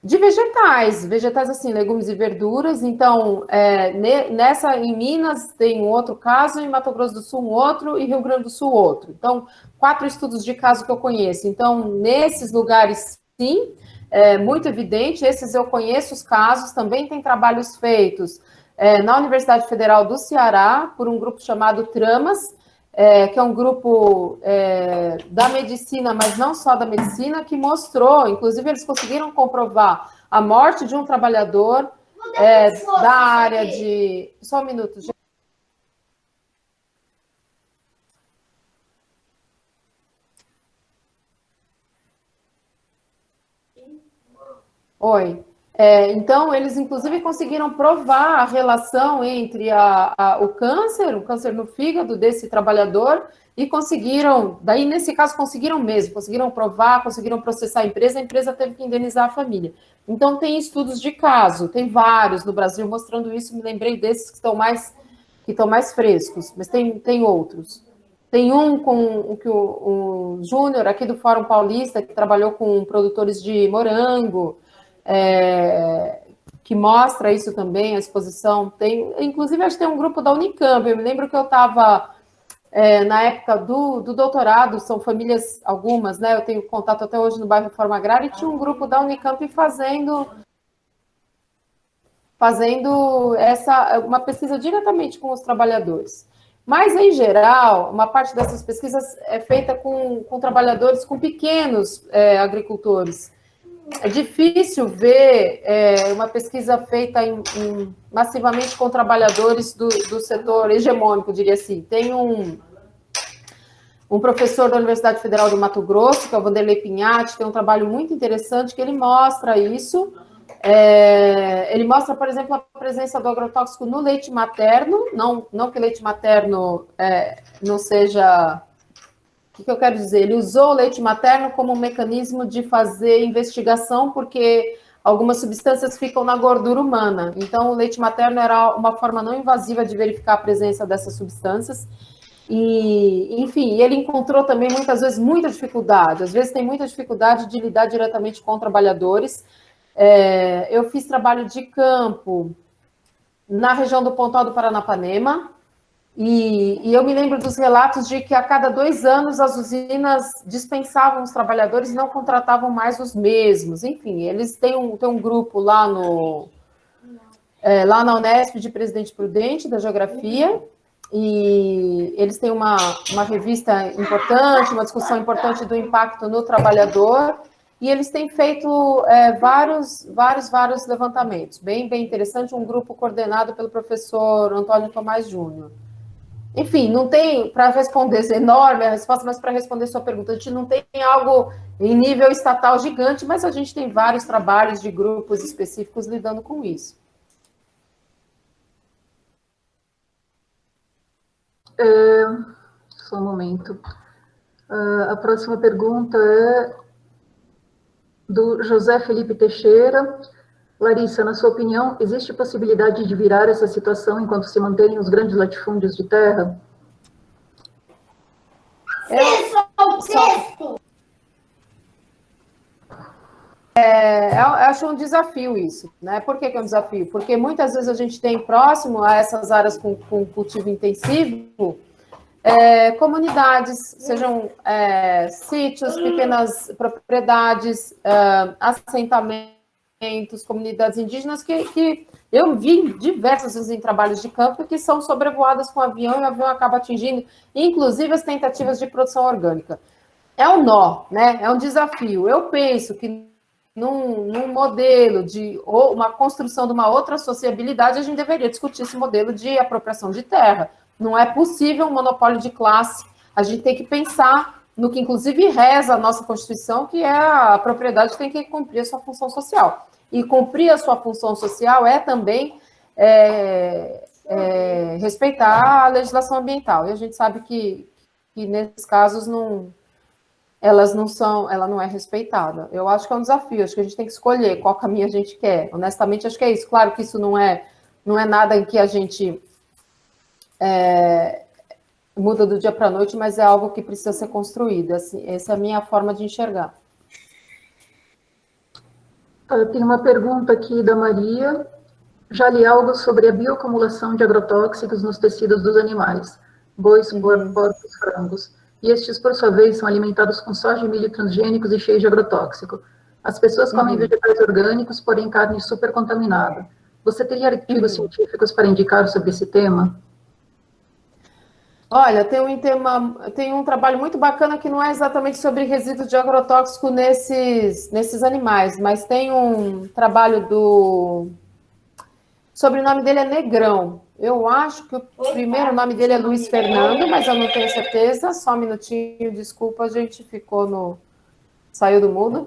vegetais assim, legumes e verduras. Então, em Minas tem um outro caso, em Mato Grosso do Sul um outro, e Rio Grande do Sul outro. Então, 4 estudos de caso que eu conheço. Então, nesses lugares, sim, é muito evidente, esses eu conheço os casos, também tem trabalhos feitos na Universidade Federal do Ceará, por um grupo chamado Tramas, que é um grupo da medicina, mas não só da medicina, que mostrou, inclusive eles conseguiram comprovar a morte de um trabalhador da área de... Só um minuto, gente. Oi. Então, eles, inclusive, conseguiram provar a relação entre o câncer no fígado desse trabalhador, e conseguiram, daí, nesse caso, conseguiram provar, conseguiram processar a empresa teve que indenizar a família. Então, tem estudos de caso, tem vários no Brasil mostrando isso, me lembrei desses que estão mais frescos, mas tem outros. Tem um com o Júnior, aqui do Fórum Paulista, que trabalhou com produtores de morango, que mostra isso também, a exposição. Inclusive, acho que tem um grupo da Unicamp. Eu me lembro que eu estava na época do doutorado, são famílias algumas, né? Eu tenho contato até hoje no bairro Reforma Agrária, e tinha um grupo da Unicamp fazendo uma pesquisa diretamente com os trabalhadores. Mas, em geral, uma parte dessas pesquisas é feita com trabalhadores, com pequenos agricultores. É difícil ver uma pesquisa feita massivamente com trabalhadores do setor hegemônico, diria assim. Tem um professor da Universidade Federal do Mato Grosso, que é o Vanderlei Pinhatti, tem um trabalho muito interessante que ele mostra isso. Ele mostra, por exemplo, a presença do agrotóxico no leite materno, não que leite materno não seja... O que eu quero dizer? Ele usou o leite materno como um mecanismo de fazer investigação, porque algumas substâncias ficam na gordura humana. Então, o leite materno era uma forma não invasiva de verificar a presença dessas substâncias. E, enfim, ele encontrou também, muitas vezes, muita dificuldade. Às vezes, tem muita dificuldade de lidar diretamente com trabalhadores. Eu fiz trabalho de campo na região do Pontal do Paranapanema, e eu me lembro dos relatos de que a cada 2 anos as usinas dispensavam os trabalhadores e não contratavam mais os mesmos. Enfim, eles têm um grupo lá na Unesp de Presidente Prudente, da Geografia, e eles têm uma revista importante, uma discussão importante do impacto no trabalhador, e eles têm feito vários levantamentos. Bem, bem interessante, um grupo coordenado pelo professor Antônio Tomás Júnior. Enfim, não tem, para responder, é enorme a resposta, mas para responder sua pergunta, a gente não tem algo em nível estatal gigante, mas a gente tem vários trabalhos de grupos específicos lidando com isso. Só um momento. A próxima pergunta é do José Felipe Teixeira. Larissa, na sua opinião, existe possibilidade de virar essa situação enquanto se manterem os grandes latifúndios de terra? Eu acho um desafio isso, né? Por que é um desafio? Porque muitas vezes a gente tem próximo a essas áreas com cultivo intensivo, comunidades, sejam sítios, pequenas propriedades, assentamentos, comunidades indígenas que eu vi diversas vezes em trabalhos de campo que são sobrevoadas com avião, e o avião acaba atingindo, inclusive, as tentativas de produção orgânica. É um nó, né? É um desafio. Eu penso que num modelo ou uma construção de uma outra sociabilidade, a gente deveria discutir esse modelo de apropriação de terra. Não é possível um monopólio de classe. A gente tem que pensar no que, inclusive, reza a nossa Constituição, que a propriedade tem que cumprir a sua função social. E cumprir a sua função social é também respeitar a legislação ambiental. E a gente sabe que nesses casos ela não é respeitada. Eu acho que é um desafio, acho que a gente tem que escolher qual caminho a gente quer. Honestamente, acho que é isso. Claro que isso não é nada em que a gente muda do dia para a noite, mas é algo que precisa ser construído. Assim, essa é a minha forma de enxergar. Tem uma pergunta aqui da Maria. Já li algo sobre a bioacumulação de agrotóxicos nos tecidos dos animais, bois, porcos, frangos. E estes, por sua vez, são alimentados com soja e milho transgênicos e cheios de agrotóxico. As pessoas comem vegetais orgânicos, porém carne super contaminada. Você teria artigos científicos para indicar sobre esse tema? Olha, tem um trabalho muito bacana que não é exatamente sobre resíduos de agrotóxico nesses animais, mas tem um trabalho o sobrenome dele é Negrão. Eu acho que o primeiro nome dele é Luiz Fernando, mas eu não tenho certeza. Só um minutinho, desculpa, a gente saiu do mudo.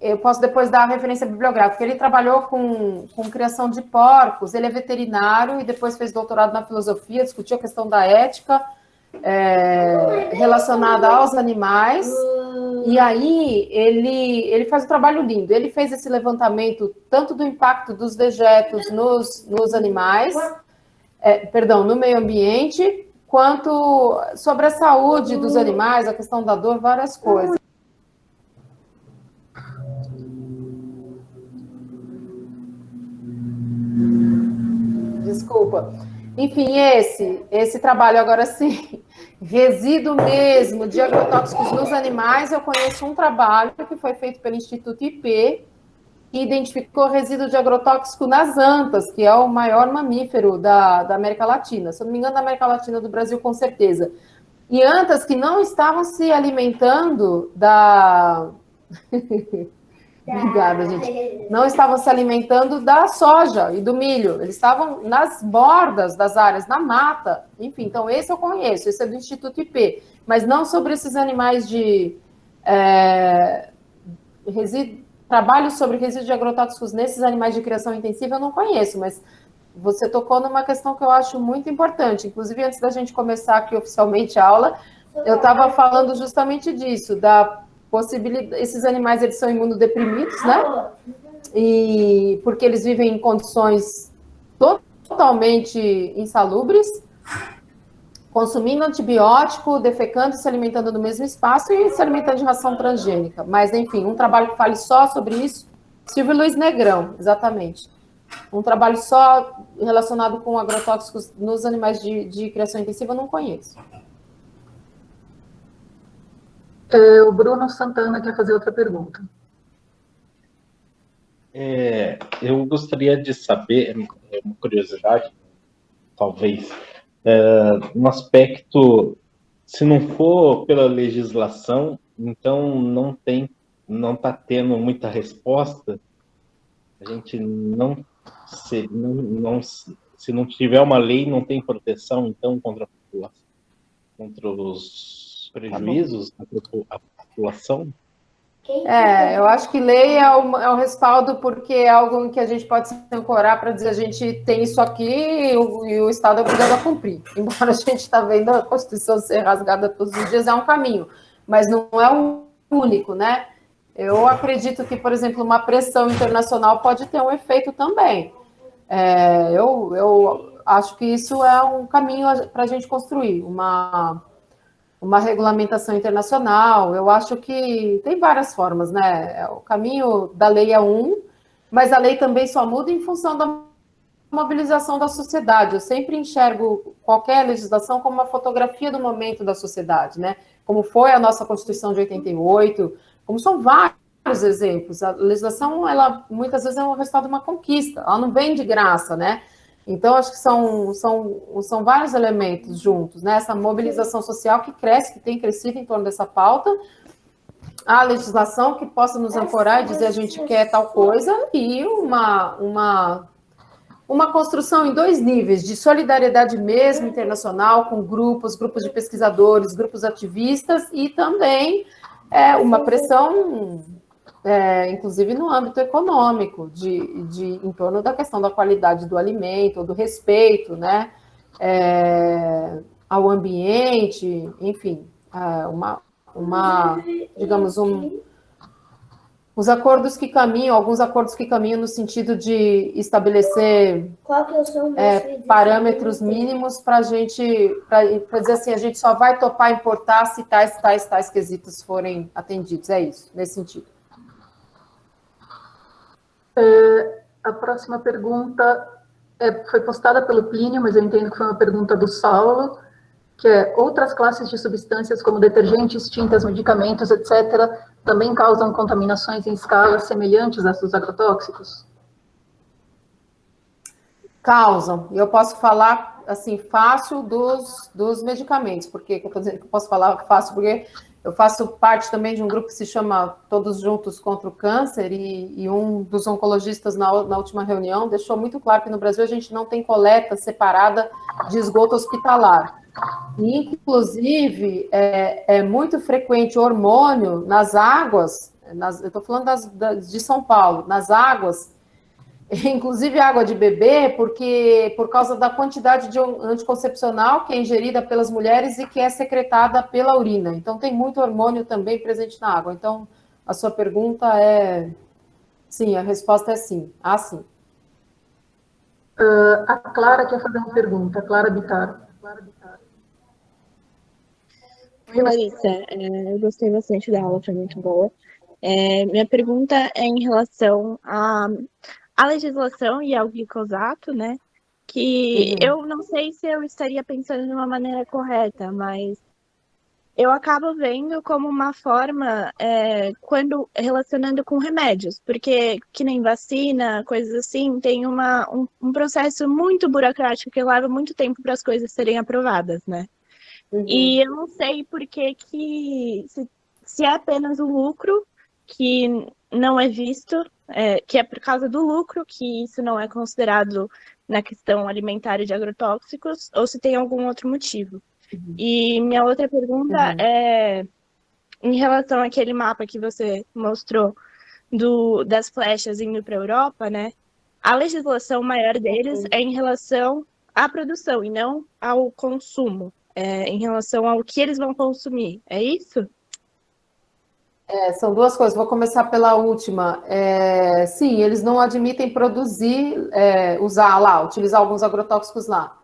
Eu posso depois dar a referência bibliográfica. Ele trabalhou com criação de porcos, ele é veterinário e depois fez doutorado na filosofia, discutiu a questão da ética relacionada aos animais. E aí ele faz um trabalho lindo. Ele fez esse levantamento tanto do impacto dos dejetos nos animais, no meio ambiente, quanto sobre a saúde dos animais, a questão da dor, várias coisas. Desculpa. Enfim, esse trabalho, agora sim, resíduo mesmo de agrotóxicos nos animais, eu conheço um trabalho que foi feito pelo Instituto IP, que identificou resíduo de agrotóxico nas antas, que é o maior mamífero da América Latina. Se eu não me engano, da América Latina, do Brasil, com certeza. E antas que não estavam se alimentando Obrigada, gente. Não estavam se alimentando da soja e do milho. Eles estavam nas bordas das áreas, na mata. Enfim, então esse eu conheço, esse é do Instituto IP. Mas não sobre esses animais trabalho sobre resíduos de agrotóxicos nesses animais de criação intensiva eu não conheço, mas você tocou numa questão que eu acho muito importante. Inclusive, antes da gente começar aqui oficialmente a aula, eu estava falando justamente disso, da possibilidade. Esses animais, eles são imunodeprimidos, né? E porque eles vivem em condições totalmente insalubres, consumindo antibiótico, defecando e se alimentando no mesmo espaço e se alimentando de ração transgênica. Mas, enfim, um trabalho que fale só sobre isso, Silvio Luiz Negrão, exatamente. Um trabalho só relacionado com agrotóxicos nos animais de criação intensiva, eu não conheço. O Bruno Santana quer fazer outra pergunta. Eu gostaria de saber, uma curiosidade, talvez, no aspecto, se não for pela legislação, então não está tendo muita resposta, a gente se não tiver uma lei, não tem proteção, então, contra os prejuízos à população? Eu acho que lei é o respaldo, porque é algo que a gente pode se ancorar para dizer a gente tem isso aqui e o Estado é obrigado a cumprir. Embora a gente está vendo a Constituição ser rasgada todos os dias, é um caminho, mas não é o único, né? Eu acredito que, por exemplo, uma pressão internacional pode ter um efeito também. Eu acho que isso é um caminho para a gente construir uma regulamentação internacional. Eu acho que tem várias formas, né? O caminho da lei é mas a lei também só muda em função da mobilização da sociedade. Eu sempre enxergo qualquer legislação como uma fotografia do momento da sociedade, né? Como foi a nossa Constituição de 88, como são vários exemplos. A legislação, ela muitas vezes é o resultado de uma conquista, ela não vem de graça, né? Então, acho que são vários elementos juntos, né? Essa mobilização social que cresce, que tem crescido em torno dessa pauta, a legislação que possa nos ancorar e dizer a gente quer tal coisa, e uma construção em dois níveis, de solidariedade mesmo internacional, com grupos de pesquisadores, grupos ativistas, e também uma pressão inclusive no âmbito econômico, em torno da questão da qualidade do alimento, do respeito, né, ao ambiente, enfim, digamos, os acordos que caminham, alguns acordos que caminham no sentido de estabelecer parâmetros mínimos para a gente, para dizer assim, a gente só vai topar importar se tais quesitos forem atendidos, é isso, nesse sentido. A próxima pergunta foi postada pelo Plínio, mas eu entendo que foi uma pergunta do Saulo, que é: outras classes de substâncias como detergentes, tintas, medicamentos, etc., também causam contaminações em escalas semelhantes às dos agrotóxicos? Causam. E eu posso falar, assim, fácil dos medicamentos. Por que eu estou dizendo que eu posso falar fácil? Porque eu faço parte também de um grupo que se chama Todos Juntos contra o Câncer, e um dos oncologistas na última reunião deixou muito claro que no Brasil a gente não tem coleta separada de esgoto hospitalar. E, inclusive, é muito frequente hormônio nas águas, eu estou falando de São Paulo, nas águas, inclusive água de bebê, porque por causa da quantidade de anticoncepcional que é ingerida pelas mulheres e que é secretada pela urina. Então, tem muito hormônio também presente na água. Então, a sua pergunta é sim, a resposta é sim. Ah, sim. A Clara quer fazer uma pergunta. Clara Bittar. Oi, Larissa, eu gostei bastante da aula, foi muito boa. Minha pergunta é em relação à legislação e ao glifosato, né? Que eu não sei se eu estaria pensando de uma maneira correta, mas eu acabo vendo como uma forma, quando relacionando com remédios, porque que nem vacina, coisas assim, tem um processo muito burocrático que leva muito tempo para as coisas serem aprovadas, né? E eu não sei por que se é apenas o lucro que não é visto, que é por causa do lucro que isso não é considerado na questão alimentar e de agrotóxicos, ou se tem algum outro motivo. E minha outra pergunta é em relação àquele mapa que você mostrou das flechas indo para a Europa, né? A legislação maior deles é em relação à produção e não ao consumo. Em relação ao que eles vão consumir, é isso? São duas coisas, vou começar pela última. Sim, eles não admitem produzir, utilizar alguns agrotóxicos lá.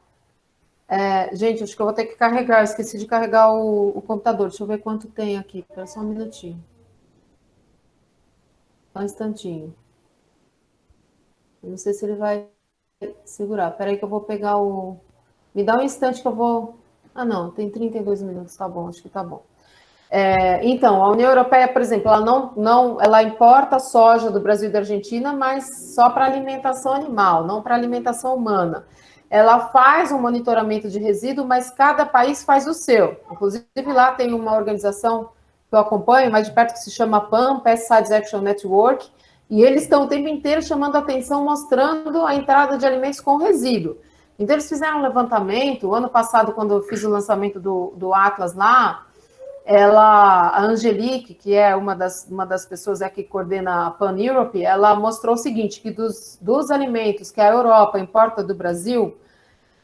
Gente, acho que eu vou ter que carregar, esqueci de carregar o computador, deixa eu ver quanto tem aqui, espera só um minutinho. Só um instantinho. Eu não sei se ele vai segurar, espera aí que eu vou pegar o... Me dá um instante que eu vou... Ah, não, tem 32 minutos, tá bom, acho que tá bom. Então, a União Europeia, por exemplo, ela importa soja do Brasil e da Argentina, mas só para alimentação animal, não para alimentação humana. Ela faz um monitoramento de resíduo, mas cada país faz o seu. Inclusive, lá tem uma organização que eu acompanho mais de perto, que se chama PAN, Pesticides Action Network, e eles estão o tempo inteiro chamando a atenção, mostrando a entrada de alimentos com resíduo. Então, eles fizeram um levantamento, ano passado, quando eu fiz o lançamento do Atlas lá, a Angelique, que é uma das pessoas que coordena a Pan Europe, ela mostrou o seguinte, que dos alimentos que a Europa importa do Brasil,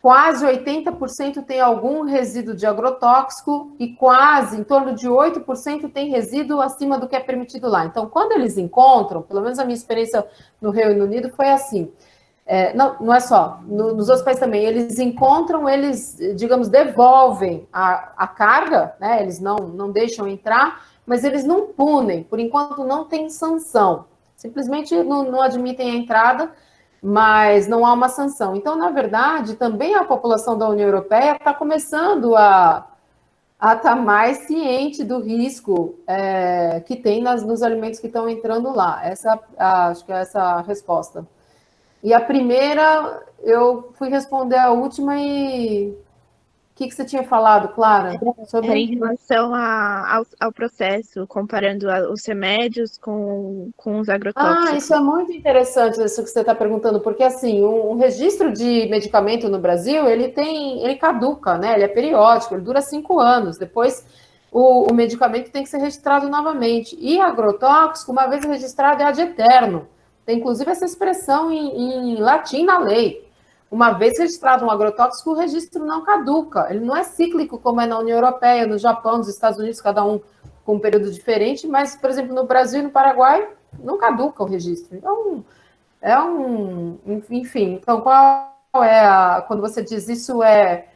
quase 80% tem algum resíduo de agrotóxico e quase, em torno de 8% tem resíduo acima do que é permitido lá. Então, quando eles encontram, pelo menos a minha experiência no Reino Unido foi assim, não é só, nos outros países também, eles encontram, eles, digamos, devolvem a carga, né? Eles não deixam entrar, mas eles não punem, por enquanto não tem sanção, simplesmente não admitem a entrada, mas não há uma sanção. Então, na verdade, também a população da União Europeia está começando a estar mais ciente do risco que tem nos alimentos que estão entrando lá. Acho que é essa a resposta. E a primeira, eu fui responder a última e... O que você tinha falado, Clara? Em relação ao processo, comparando os remédios com os agrotóxicos. Isso é muito interessante, isso que você está perguntando, porque assim, um registro de medicamento no Brasil, ele caduca, né? Ele é periódico, ele dura 5 anos, depois o medicamento tem que ser registrado novamente. E agrotóxico, uma vez registrado, é ad eterno. Tem, inclusive, essa expressão em latim na lei. Uma vez registrado um agrotóxico, o registro não caduca. Ele não é cíclico, como é na União Europeia, no Japão, nos Estados Unidos, cada um com um período diferente, mas, por exemplo, no Brasil e no Paraguai, não caduca o registro. Então, enfim, então qual é quando você diz isso é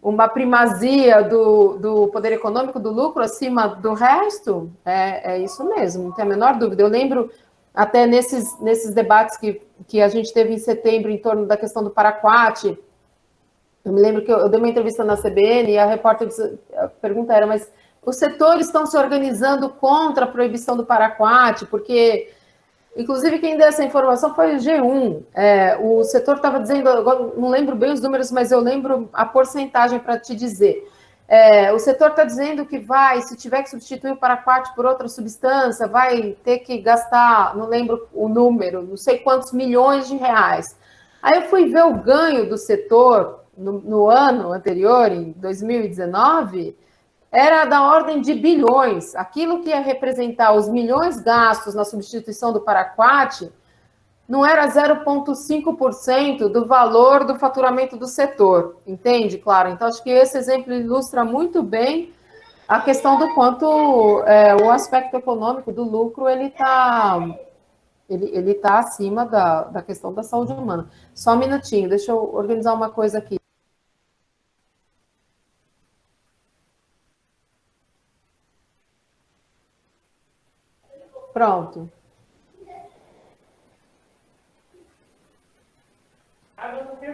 uma primazia do poder econômico, do lucro acima do resto, é isso mesmo, não tem a menor dúvida. Eu lembro até nesses debates que a gente teve em setembro em torno da questão do Paraquat, eu me lembro que eu dei uma entrevista na CBN e a repórter a pergunta era, mas os setores estão se organizando contra a proibição do Paraquat, porque, inclusive, quem deu essa informação foi o G1. O setor estava dizendo, agora não lembro bem os números, mas eu lembro a porcentagem para te dizer. O setor está dizendo que se tiver que substituir o Paraquat por outra substância, vai ter que gastar, não lembro o número, não sei quantos milhões de reais. Aí eu fui ver o ganho do setor no ano anterior, em 2019, era da ordem de bilhões. Aquilo que ia representar os milhões gastos na substituição do Paraquat não era 0,5% do valor do faturamento do setor, entende, Clara? Então, acho que esse exemplo ilustra muito bem a questão do quanto o aspecto econômico do lucro ele tá acima da questão da saúde humana. Só um minutinho, deixa eu organizar uma coisa aqui. Pronto.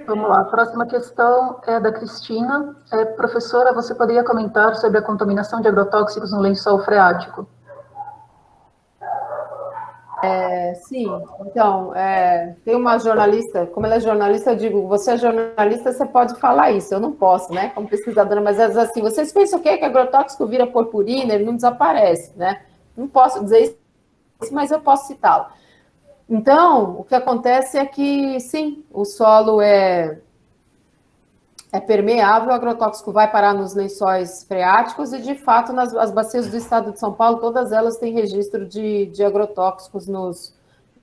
Vamos lá, a próxima questão é da Cristina. Professora, você poderia comentar sobre a contaminação de agrotóxicos no lençol freático? Sim, então, tem uma jornalista, como ela é jornalista, eu digo, você é jornalista, você pode falar isso, eu não posso, né, como pesquisadora, mas assim, vocês pensam o quê? Que agrotóxico vira purpurina, ele não desaparece, né? Não posso dizer isso, mas eu posso citá-lo. Então, o que acontece é que, sim, o solo é permeável, o agrotóxico vai parar nos lençóis freáticos e, de fato, as bacias do estado de São Paulo, todas elas têm registro de agrotóxicos nos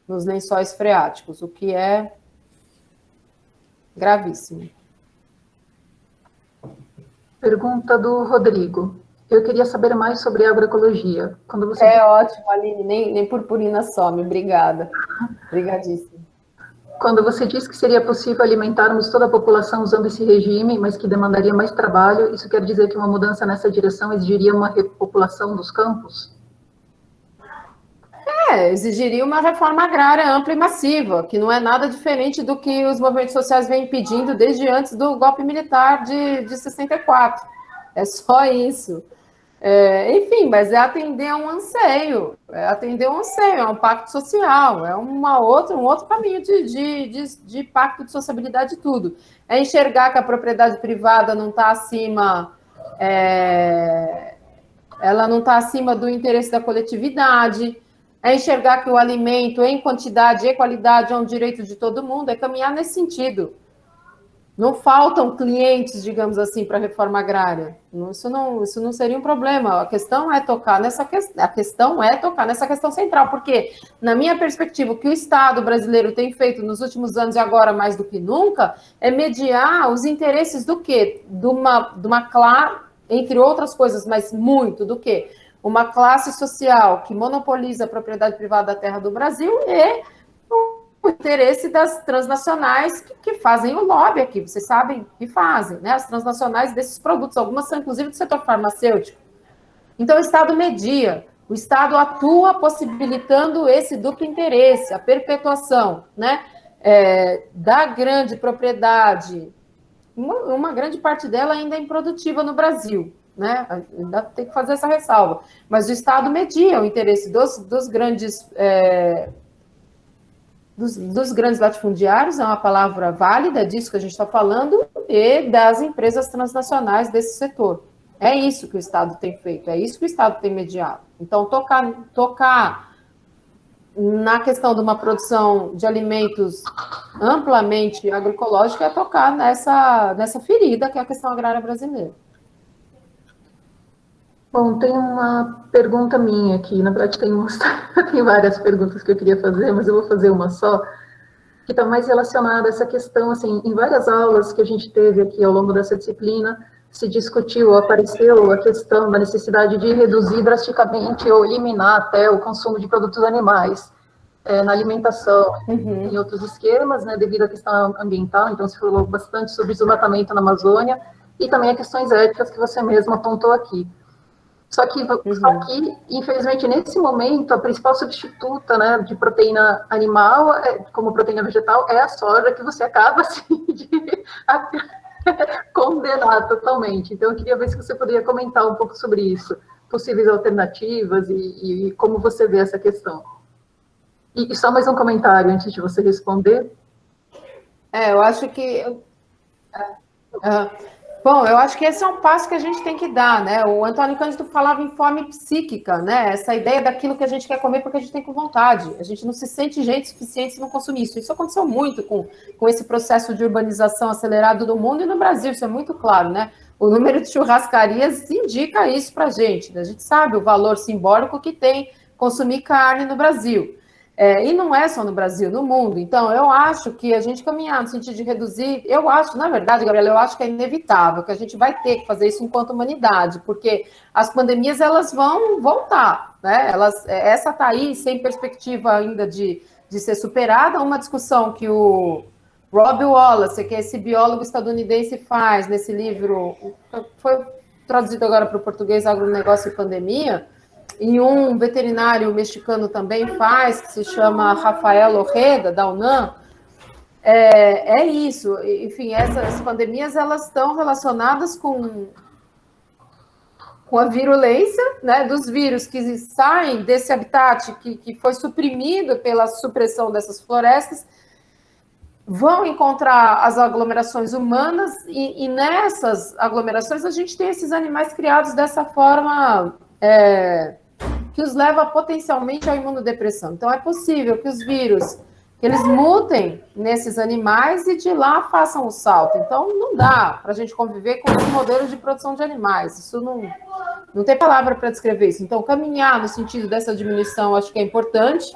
lençóis freáticos, o que é gravíssimo. Pergunta do Rodrigo. Eu queria saber mais sobre agroecologia. Ótimo, Aline, nem purpurina some, obrigada. Obrigadíssima. Quando você diz que seria possível alimentarmos toda a população usando esse regime, mas que demandaria mais trabalho, isso quer dizer que uma mudança nessa direção exigiria uma repopulação dos campos? Exigiria uma reforma agrária ampla e massiva, que não é nada diferente do que os movimentos sociais vêm pedindo desde antes do golpe militar de 64. É só isso. Enfim, mas é atender a um anseio, é um pacto social, é um outro caminho de pacto de sociabilidade de tudo. É enxergar que a propriedade privada não está acima, ela não está acima do interesse da coletividade, é enxergar que o alimento em quantidade e qualidade é um direito de todo mundo, é caminhar nesse sentido. Não faltam clientes, digamos assim, para a reforma agrária. Isso não seria um problema. A questão é tocar nessa questão central, porque, na minha perspectiva, o que o Estado brasileiro tem feito nos últimos anos e agora mais do que nunca é mediar os interesses do quê? De uma classe, entre outras coisas, mas muito do quê? Uma classe social que monopoliza a propriedade privada da terra do Brasil e o interesse das transnacionais que fazem o lobby aqui, vocês sabem que fazem, né? As transnacionais desses produtos, algumas são inclusive do setor farmacêutico. Então, o Estado media, o Estado atua possibilitando esse duplo interesse, a perpetuação, né? Da grande propriedade, uma grande parte dela ainda é improdutiva no Brasil, né? Ainda tem que fazer essa ressalva. Mas o Estado media o interesse dos grandes... Dos grandes latifundiários, é uma palavra válida disso que a gente está falando, e das empresas transnacionais desse setor. É isso que o Estado tem feito, é isso que o Estado tem mediado. Então, tocar na questão de uma produção de alimentos amplamente agroecológica é tocar nessa ferida que é a questão agrária brasileira. Bom, tem uma pergunta minha aqui, na verdade tem várias perguntas que eu queria fazer, mas eu vou fazer uma só, que está mais relacionada a essa questão, assim, em várias aulas que a gente teve aqui ao longo dessa disciplina, se discutiu, apareceu a questão da necessidade de reduzir drasticamente ou eliminar até o consumo de produtos animais na alimentação, em outros esquemas, né, devido à questão ambiental, então se falou bastante sobre desmatamento na Amazônia, e também as questões éticas que você mesmo apontou aqui. Só que, infelizmente, nesse momento, a principal substituta, né, de proteína animal, como proteína vegetal, é a soja, que você acaba, assim, de condenar totalmente. Então, eu queria ver se você poderia comentar um pouco sobre isso, possíveis alternativas e como você vê essa questão. E só mais um comentário antes de você responder. Eu acho que... Bom, eu acho que esse é um passo que a gente tem que dar, né? O Antônio Cândido falava em fome psíquica, né? Essa ideia daquilo que a gente quer comer porque a gente tem com vontade. A gente não se sente gente suficiente se não consumir isso. Isso aconteceu muito com esse processo de urbanização acelerado do mundo e no Brasil, isso é muito claro, né? O número de churrascarias indica isso para a gente, né? A gente sabe o valor simbólico que tem consumir carne no Brasil. E não é só no Brasil, no mundo. Então, eu acho que a gente caminhar no sentido de reduzir, eu acho, na verdade, Gabriela, eu acho que é inevitável, que a gente vai ter que fazer isso enquanto humanidade, porque as pandemias, elas vão voltar, né? Essa está aí, sem perspectiva ainda de ser superada, uma discussão que o Rob Wallace, que é esse biólogo estadunidense, faz nesse livro, foi traduzido agora para o português, Agronegócio e Pandemia, e um veterinário mexicano também faz, que se chama Rafael Ojeda, da UNAM, é isso. Enfim, essas pandemias, elas estão relacionadas com a virulência, né, dos vírus que saem desse habitat que foi suprimido pela supressão dessas florestas, vão encontrar as aglomerações humanas, e nessas aglomerações a gente tem esses animais criados dessa forma... que os leva potencialmente à imunodepressão. Então, é possível que os vírus, que eles mutem nesses animais e de lá façam o salto. Então, não dá para a gente conviver com esse modelo de produção de animais. Isso não tem palavra para descrever isso. Então, caminhar no sentido dessa diminuição, acho que é importante.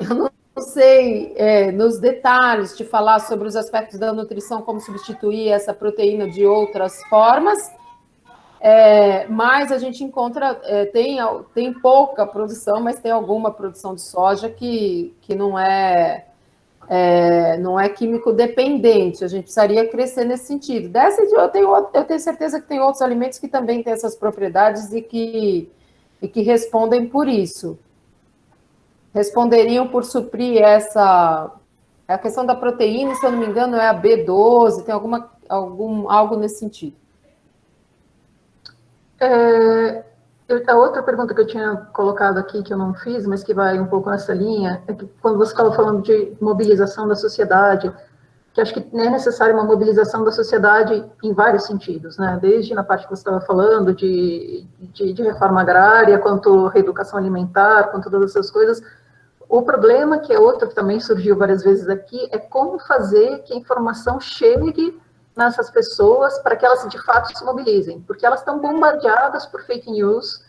Eu não sei, nos detalhes, te falar sobre os aspectos da nutrição, como substituir essa proteína de outras formas, mas a gente encontra, tem pouca produção, mas tem alguma produção de soja que não é químico dependente. A gente precisaria crescer nesse sentido. Eu tenho certeza que tem outros alimentos que também têm essas propriedades e que respondem por isso. Responderiam por suprir a questão da proteína, se eu não me engano, é a B12, tem algo nesse sentido. A outra pergunta que eu tinha colocado aqui, que eu não fiz, mas que vai um pouco nessa linha, é que quando você estava falando de mobilização da sociedade, que acho que é necessária uma mobilização da sociedade em vários sentidos, né? Desde na parte que você estava falando de reforma agrária, quanto reeducação alimentar, quanto todas essas coisas. O problema, que é outro que também surgiu várias vezes aqui, é como fazer que a informação chegue nessas pessoas para que elas de fato se mobilizem, porque elas estão bombardeadas por fake news,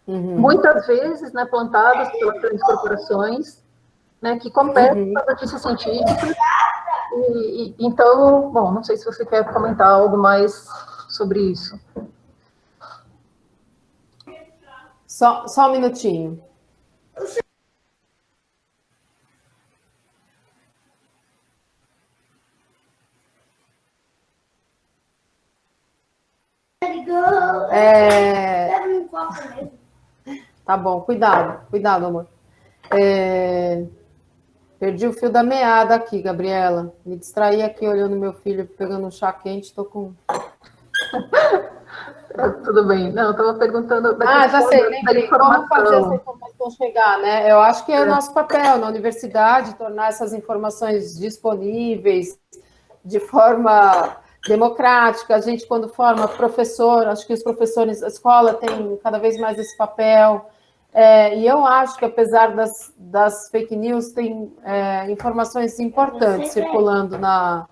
muitas vezes, né, plantadas pelas grandes corporações, né, que competem com a notícia científica. Então, bom, não sei se você quer comentar algo mais sobre isso. Só um minutinho. Tá bom, cuidado, amor. Perdi o fio da meada aqui, Gabriela. Me distraí aqui olhando meu filho, pegando um chá quente, tô com... Tudo bem. Não, eu estava perguntando... Já sei, lembrei. Como fazer essa informação chegar, né? Eu acho que é o nosso papel na universidade, tornar essas informações disponíveis de forma democrática. A gente, quando forma professor, acho que os professores, a escola tem cada vez mais esse papel. E eu acho que, apesar das fake news, tem informações importantes circulando na...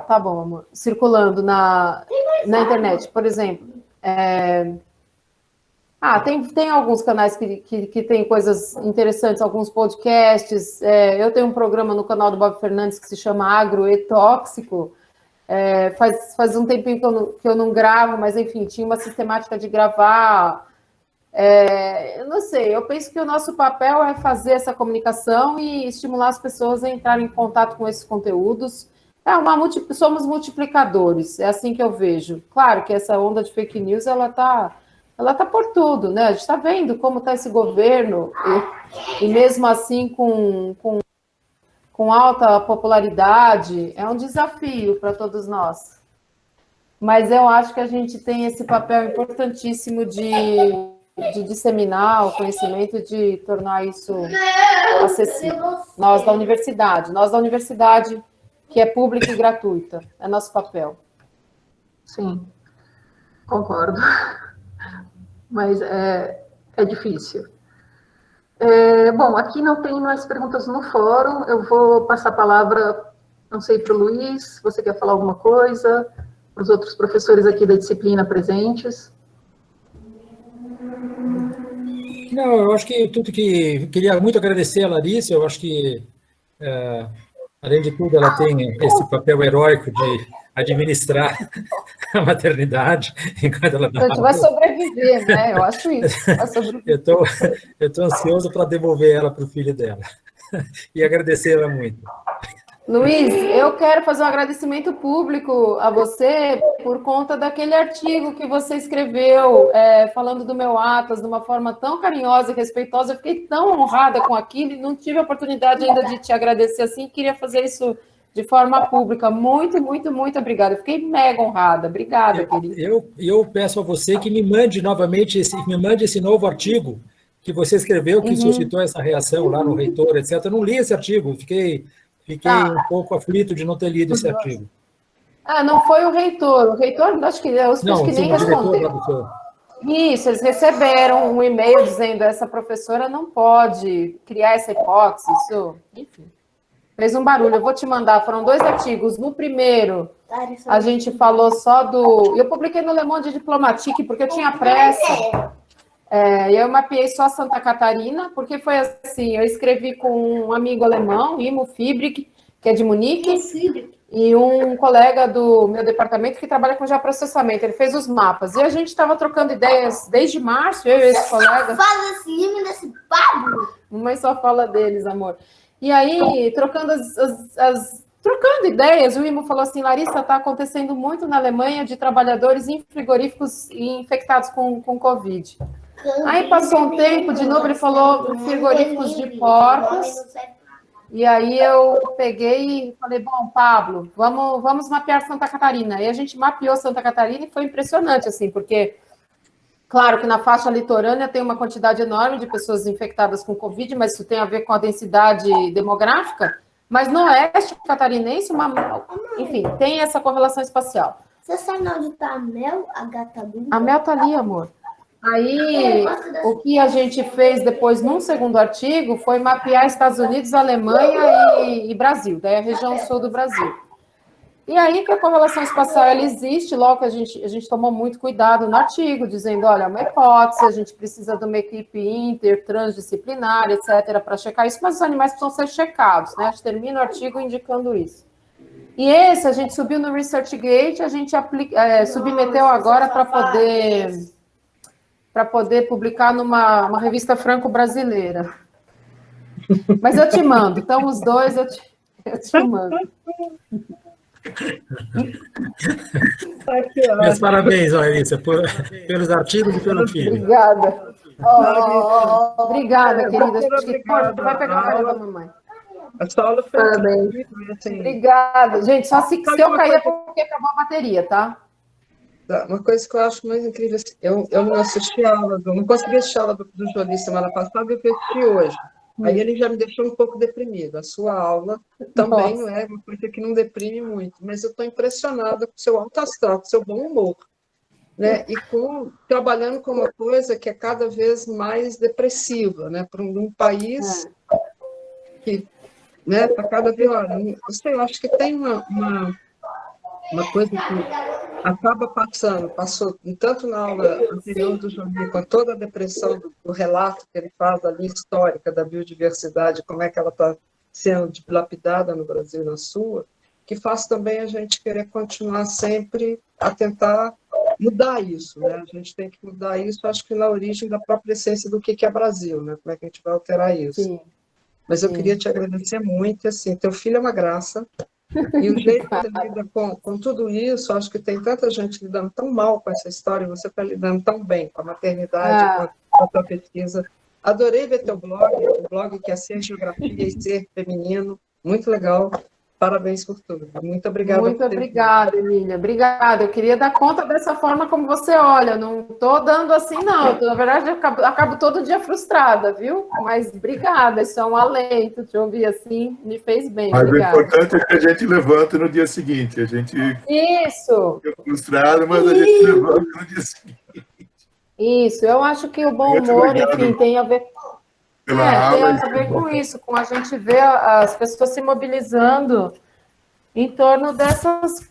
Tá bom, amor. Circulando na internet, por exemplo. Tem alguns canais que tem coisas interessantes, alguns podcasts. Eu tenho um programa no canal do Bob Fernandes que se chama Agro e Tóxico. Faz um tempinho que eu não gravo, mas, enfim, tinha uma sistemática de gravar. Eu não sei, eu penso que o nosso papel é fazer essa comunicação e estimular as pessoas a entrarem em contato com esses conteúdos. Somos multiplicadores, é assim que eu vejo. Claro que essa onda de fake news, ela tá por tudo, né? A gente está vendo como está esse governo, e mesmo assim com alta popularidade, é um desafio para todos nós. Mas eu acho que a gente tem esse papel importantíssimo de disseminar o conhecimento e de tornar isso acessível. Nós da universidade, que é pública e gratuita, é nosso papel. Sim, concordo. Mas é difícil. Bom, aqui não tem mais perguntas no fórum, eu vou passar a palavra, não sei, para o Luiz, você quer falar alguma coisa? Para os outros professores aqui da disciplina presentes? Não, eu acho que tudo que... Queria muito agradecer a Larissa, eu acho que, além de tudo, ela tem esse papel heróico de administrar a maternidade enquanto ela dá. A gente vai sobreviver, né? Eu acho isso. Eu estou ansioso para devolver ela para o filho dela e agradecer ela muito. Luiz, eu quero fazer um agradecimento público a você por conta daquele artigo que você escreveu, falando do meu Atlas, de uma forma tão carinhosa e respeitosa. Eu fiquei tão honrada com aquilo e não tive a oportunidade ainda de te agradecer assim. Queria fazer isso de forma pública. Muito, muito, muito obrigada. Eu fiquei mega honrada. Obrigada, querida. Eu peço a você que me mande novamente esse novo artigo que você escreveu, que suscitou essa reação lá no reitor, etc. Eu não li esse artigo, fiquei um pouco aflito de não ter lido esse artigo. Não foi o reitor. O reitor, acho que nem respondeu. Isso, eles receberam um e-mail dizendo essa professora não pode criar essa hipótese. Isso, enfim, fez um barulho. Eu vou te mandar, foram 2 artigos. No primeiro, a gente falou só do... Eu publiquei no Le Monde Diplomatique, porque eu tinha pressa. Eu mapeei só Santa Catarina, porque foi assim, eu escrevi com um amigo alemão, Imo Fiebrig, que é de Munique, e um colega do meu departamento que trabalha com geoprocessamento, ele fez os mapas, e a gente estava trocando ideias desde março, eu e esse colega... Fala assim, nesse Pablo! Mamãe só fala deles, amor. E aí, trocando ideias, o Imo falou assim, Larissa, está acontecendo muito na Alemanha de trabalhadores em frigoríficos infectados com Covid. Aí passou um tempo, de novo ele falou frigoríficos de porcos, e aí eu peguei e falei, bom, Pablo, vamos mapear Santa Catarina. E a gente mapeou Santa Catarina e foi impressionante, assim, porque, claro que na faixa litorânea tem uma quantidade enorme de pessoas infectadas com Covid, mas isso tem a ver com a densidade demográfica, mas no oeste catarinense, enfim, tem essa correlação espacial. Você sabe onde está a Mel, a gata Lula? A Mel está ali, amor. Aí, o que a gente fez depois, num segundo artigo, foi mapear Estados Unidos, Alemanha e Brasil, daí a região sul do Brasil. E aí que a correlação espacial ela existe, logo a gente tomou muito cuidado no artigo, dizendo, olha, é uma hipótese, a gente precisa de uma equipe transdisciplinar, etc., para checar isso, mas os animais precisam ser checados, né? A gente termina o artigo indicando isso. E esse a gente subiu no ResearchGate, a gente submeteu agora para poder publicar numa revista franco-brasileira. Mas eu te mando. Então, os dois eu te mando. Meus parabéns, Larissa, pelos artigos e pelo filho. Obrigada. Obrigada, querida. Vai pegar a cara da mamãe. Parabéns. Obrigada. Gente, só se eu cair é porque acabou a bateria, tá? Uma coisa que eu acho mais incrível, eu não assisti a aula, não consegui assistir a aula do Jolie semana passada, eu assisti hoje. Aí ele já me deixou um pouco deprimido. A sua aula também não é uma coisa que não deprime muito, mas eu estou impressionada com o seu alto astral, com o seu bom humor, né? E trabalhando com uma coisa que é cada vez mais depressiva, né? Para um país que está cada vez... Olha, eu acho que tem uma coisa que acaba passou tanto na aula anterior do João, com toda a depressão do relato que ele faz ali, histórica da biodiversidade, como é que ela está sendo dilapidada no Brasil e na sua, que faz também a gente querer continuar sempre a tentar mudar isso, né? A gente tem que mudar isso, acho que na origem da própria essência do que é Brasil, né? Como é que a gente vai alterar isso? Sim. Mas eu queria te agradecer muito, assim, teu filho é uma graça, e o jeito que você lida com tudo isso, acho que tem tanta gente lidando tão mal com essa história, e você está lidando tão bem com a maternidade, com a tua pesquisa. Adorei ver teu blog, o blog que é Ser Geografia e Ser Feminino, muito legal. Parabéns por tudo. Muito obrigada. Muito obrigada, Emília. Obrigada. Eu queria dar conta dessa forma como você olha. Não estou dando assim, não. Na verdade, eu acabo todo dia frustrada, viu? Mas obrigada. Isso é um alento. Te ouvir assim me fez bem. Mas obrigada. o importante é que a gente levanta no dia seguinte. A gente Isso. fica frustrado, mas a gente levanta no dia seguinte. Isso. Eu acho que o bom humor, enfim, tem a ver... tem a ver com isso, com a gente ver as pessoas se mobilizando em torno dessas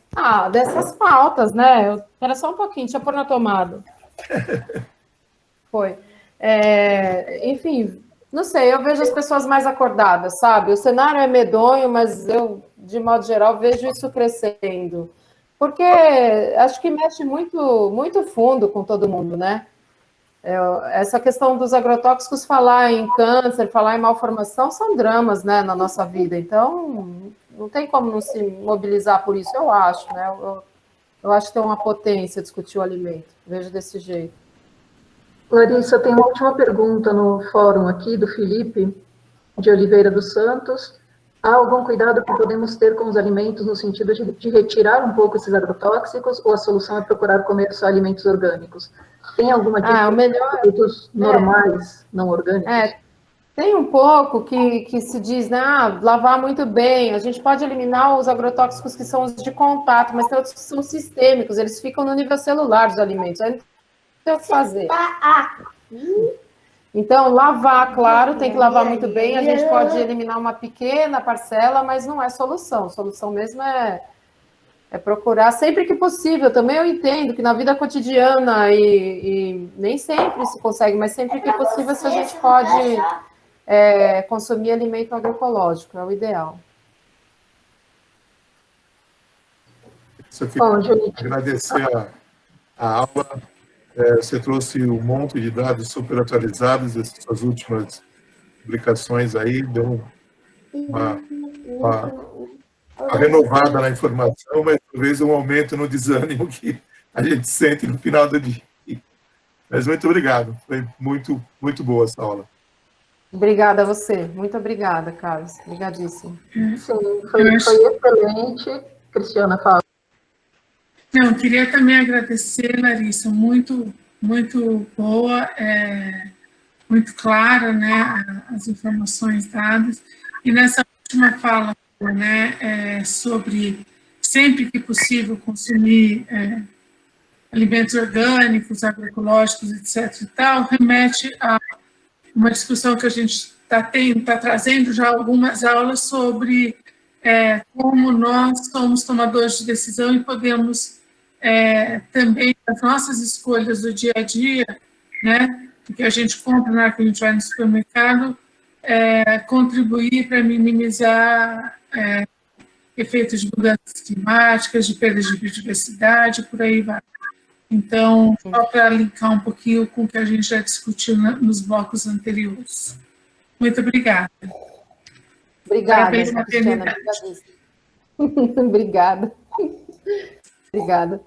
pautas, né? Espera só um pouquinho, deixa eu pôr na tomada. Foi. Enfim, não sei, eu vejo as pessoas mais acordadas, sabe? O cenário é medonho, mas eu, de modo geral, vejo isso crescendo. Porque acho que mexe muito, muito fundo com todo mundo, né? Essa questão dos agrotóxicos, falar em câncer, falar em malformação, são dramas, né, na nossa vida. Então, não tem como não se mobilizar por isso, eu acho, né? Eu acho que tem uma potência discutir o alimento. Vejo desse jeito. Larissa, tem uma última pergunta no fórum aqui, do Felipe de Oliveira dos Santos. Há algum cuidado que podemos ter com os alimentos no sentido de retirar um pouco esses agrotóxicos, ou a solução é procurar comer só alimentos orgânicos? Tem alguma dica de produtos normais, não orgânicos? Tem um pouco que se diz, né, lavar muito bem, a gente pode eliminar os agrotóxicos que são os de contato, mas tem outros que são sistêmicos, eles ficam no nível celular dos alimentos, aí não tem o que fazer. Então, lavar, claro, tem que lavar muito bem, a gente pode eliminar uma pequena parcela, mas não é solução. A solução mesmo é procurar sempre que possível. Também eu entendo que na vida cotidiana, e nem sempre se consegue, mas sempre que possível, se a gente pode consumir alimento agroecológico, é o ideal. Só queria agradecer a aula. Você trouxe um monte de dados super atualizados, essas suas últimas publicações aí, deu uma renovada na informação, mas talvez um aumento no desânimo que a gente sente no final do dia. Mas muito obrigado, foi muito, muito boa essa aula. Obrigada a você, muito obrigada, Carlos, obrigadíssimo. Sim, foi excelente. Cristiana, fala. Não, queria também agradecer, Larissa, muito, muito boa, muito clara, né, as informações dadas. E nessa última fala, né, sobre sempre que possível consumir alimentos orgânicos, agroecológicos, etc. e tal, remete a uma discussão que a gente está trazendo já algumas aulas sobre como nós somos tomadores de decisão e podemos também, as nossas escolhas do dia a dia, né, que a gente compra na hora que a gente vai no supermercado, contribuir para minimizar efeitos de mudanças climáticas, de perda de biodiversidade, por aí vai. Então, só para linkar um pouquinho com o que a gente já discutiu nos blocos anteriores. Muito obrigada. Obrigada, parabéns, Cristiana. Obrigada. Obrigada.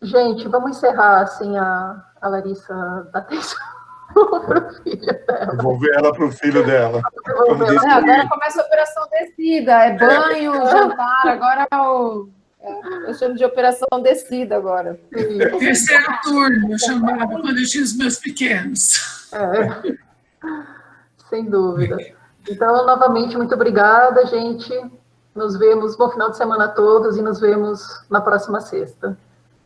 Gente, vamos encerrar, assim, a Larissa da atenção para o filho dela. Devolver ela para o filho dela. Agora começa a operação descida, é banho, jantar, agora eu chamo de operação descida agora. Terceiro turno, eu chamava quando eu tinha os meus pequenos. Sem dúvida. Então, novamente, muito obrigada, gente. Nos vemos, bom final de semana a todos e nos vemos na próxima sexta.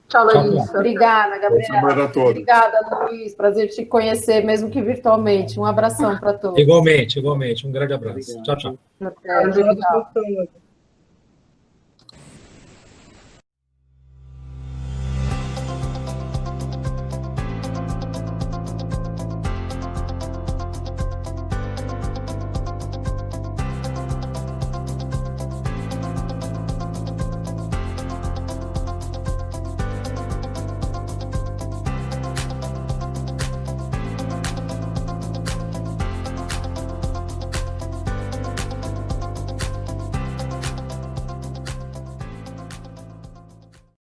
Tchau, Larissa. Obrigada, Gabriela. Obrigada, Luiz. Prazer te conhecer, mesmo que virtualmente. Um abração para todos. Igualmente. Um grande abraço. Tchau, tchau. Até.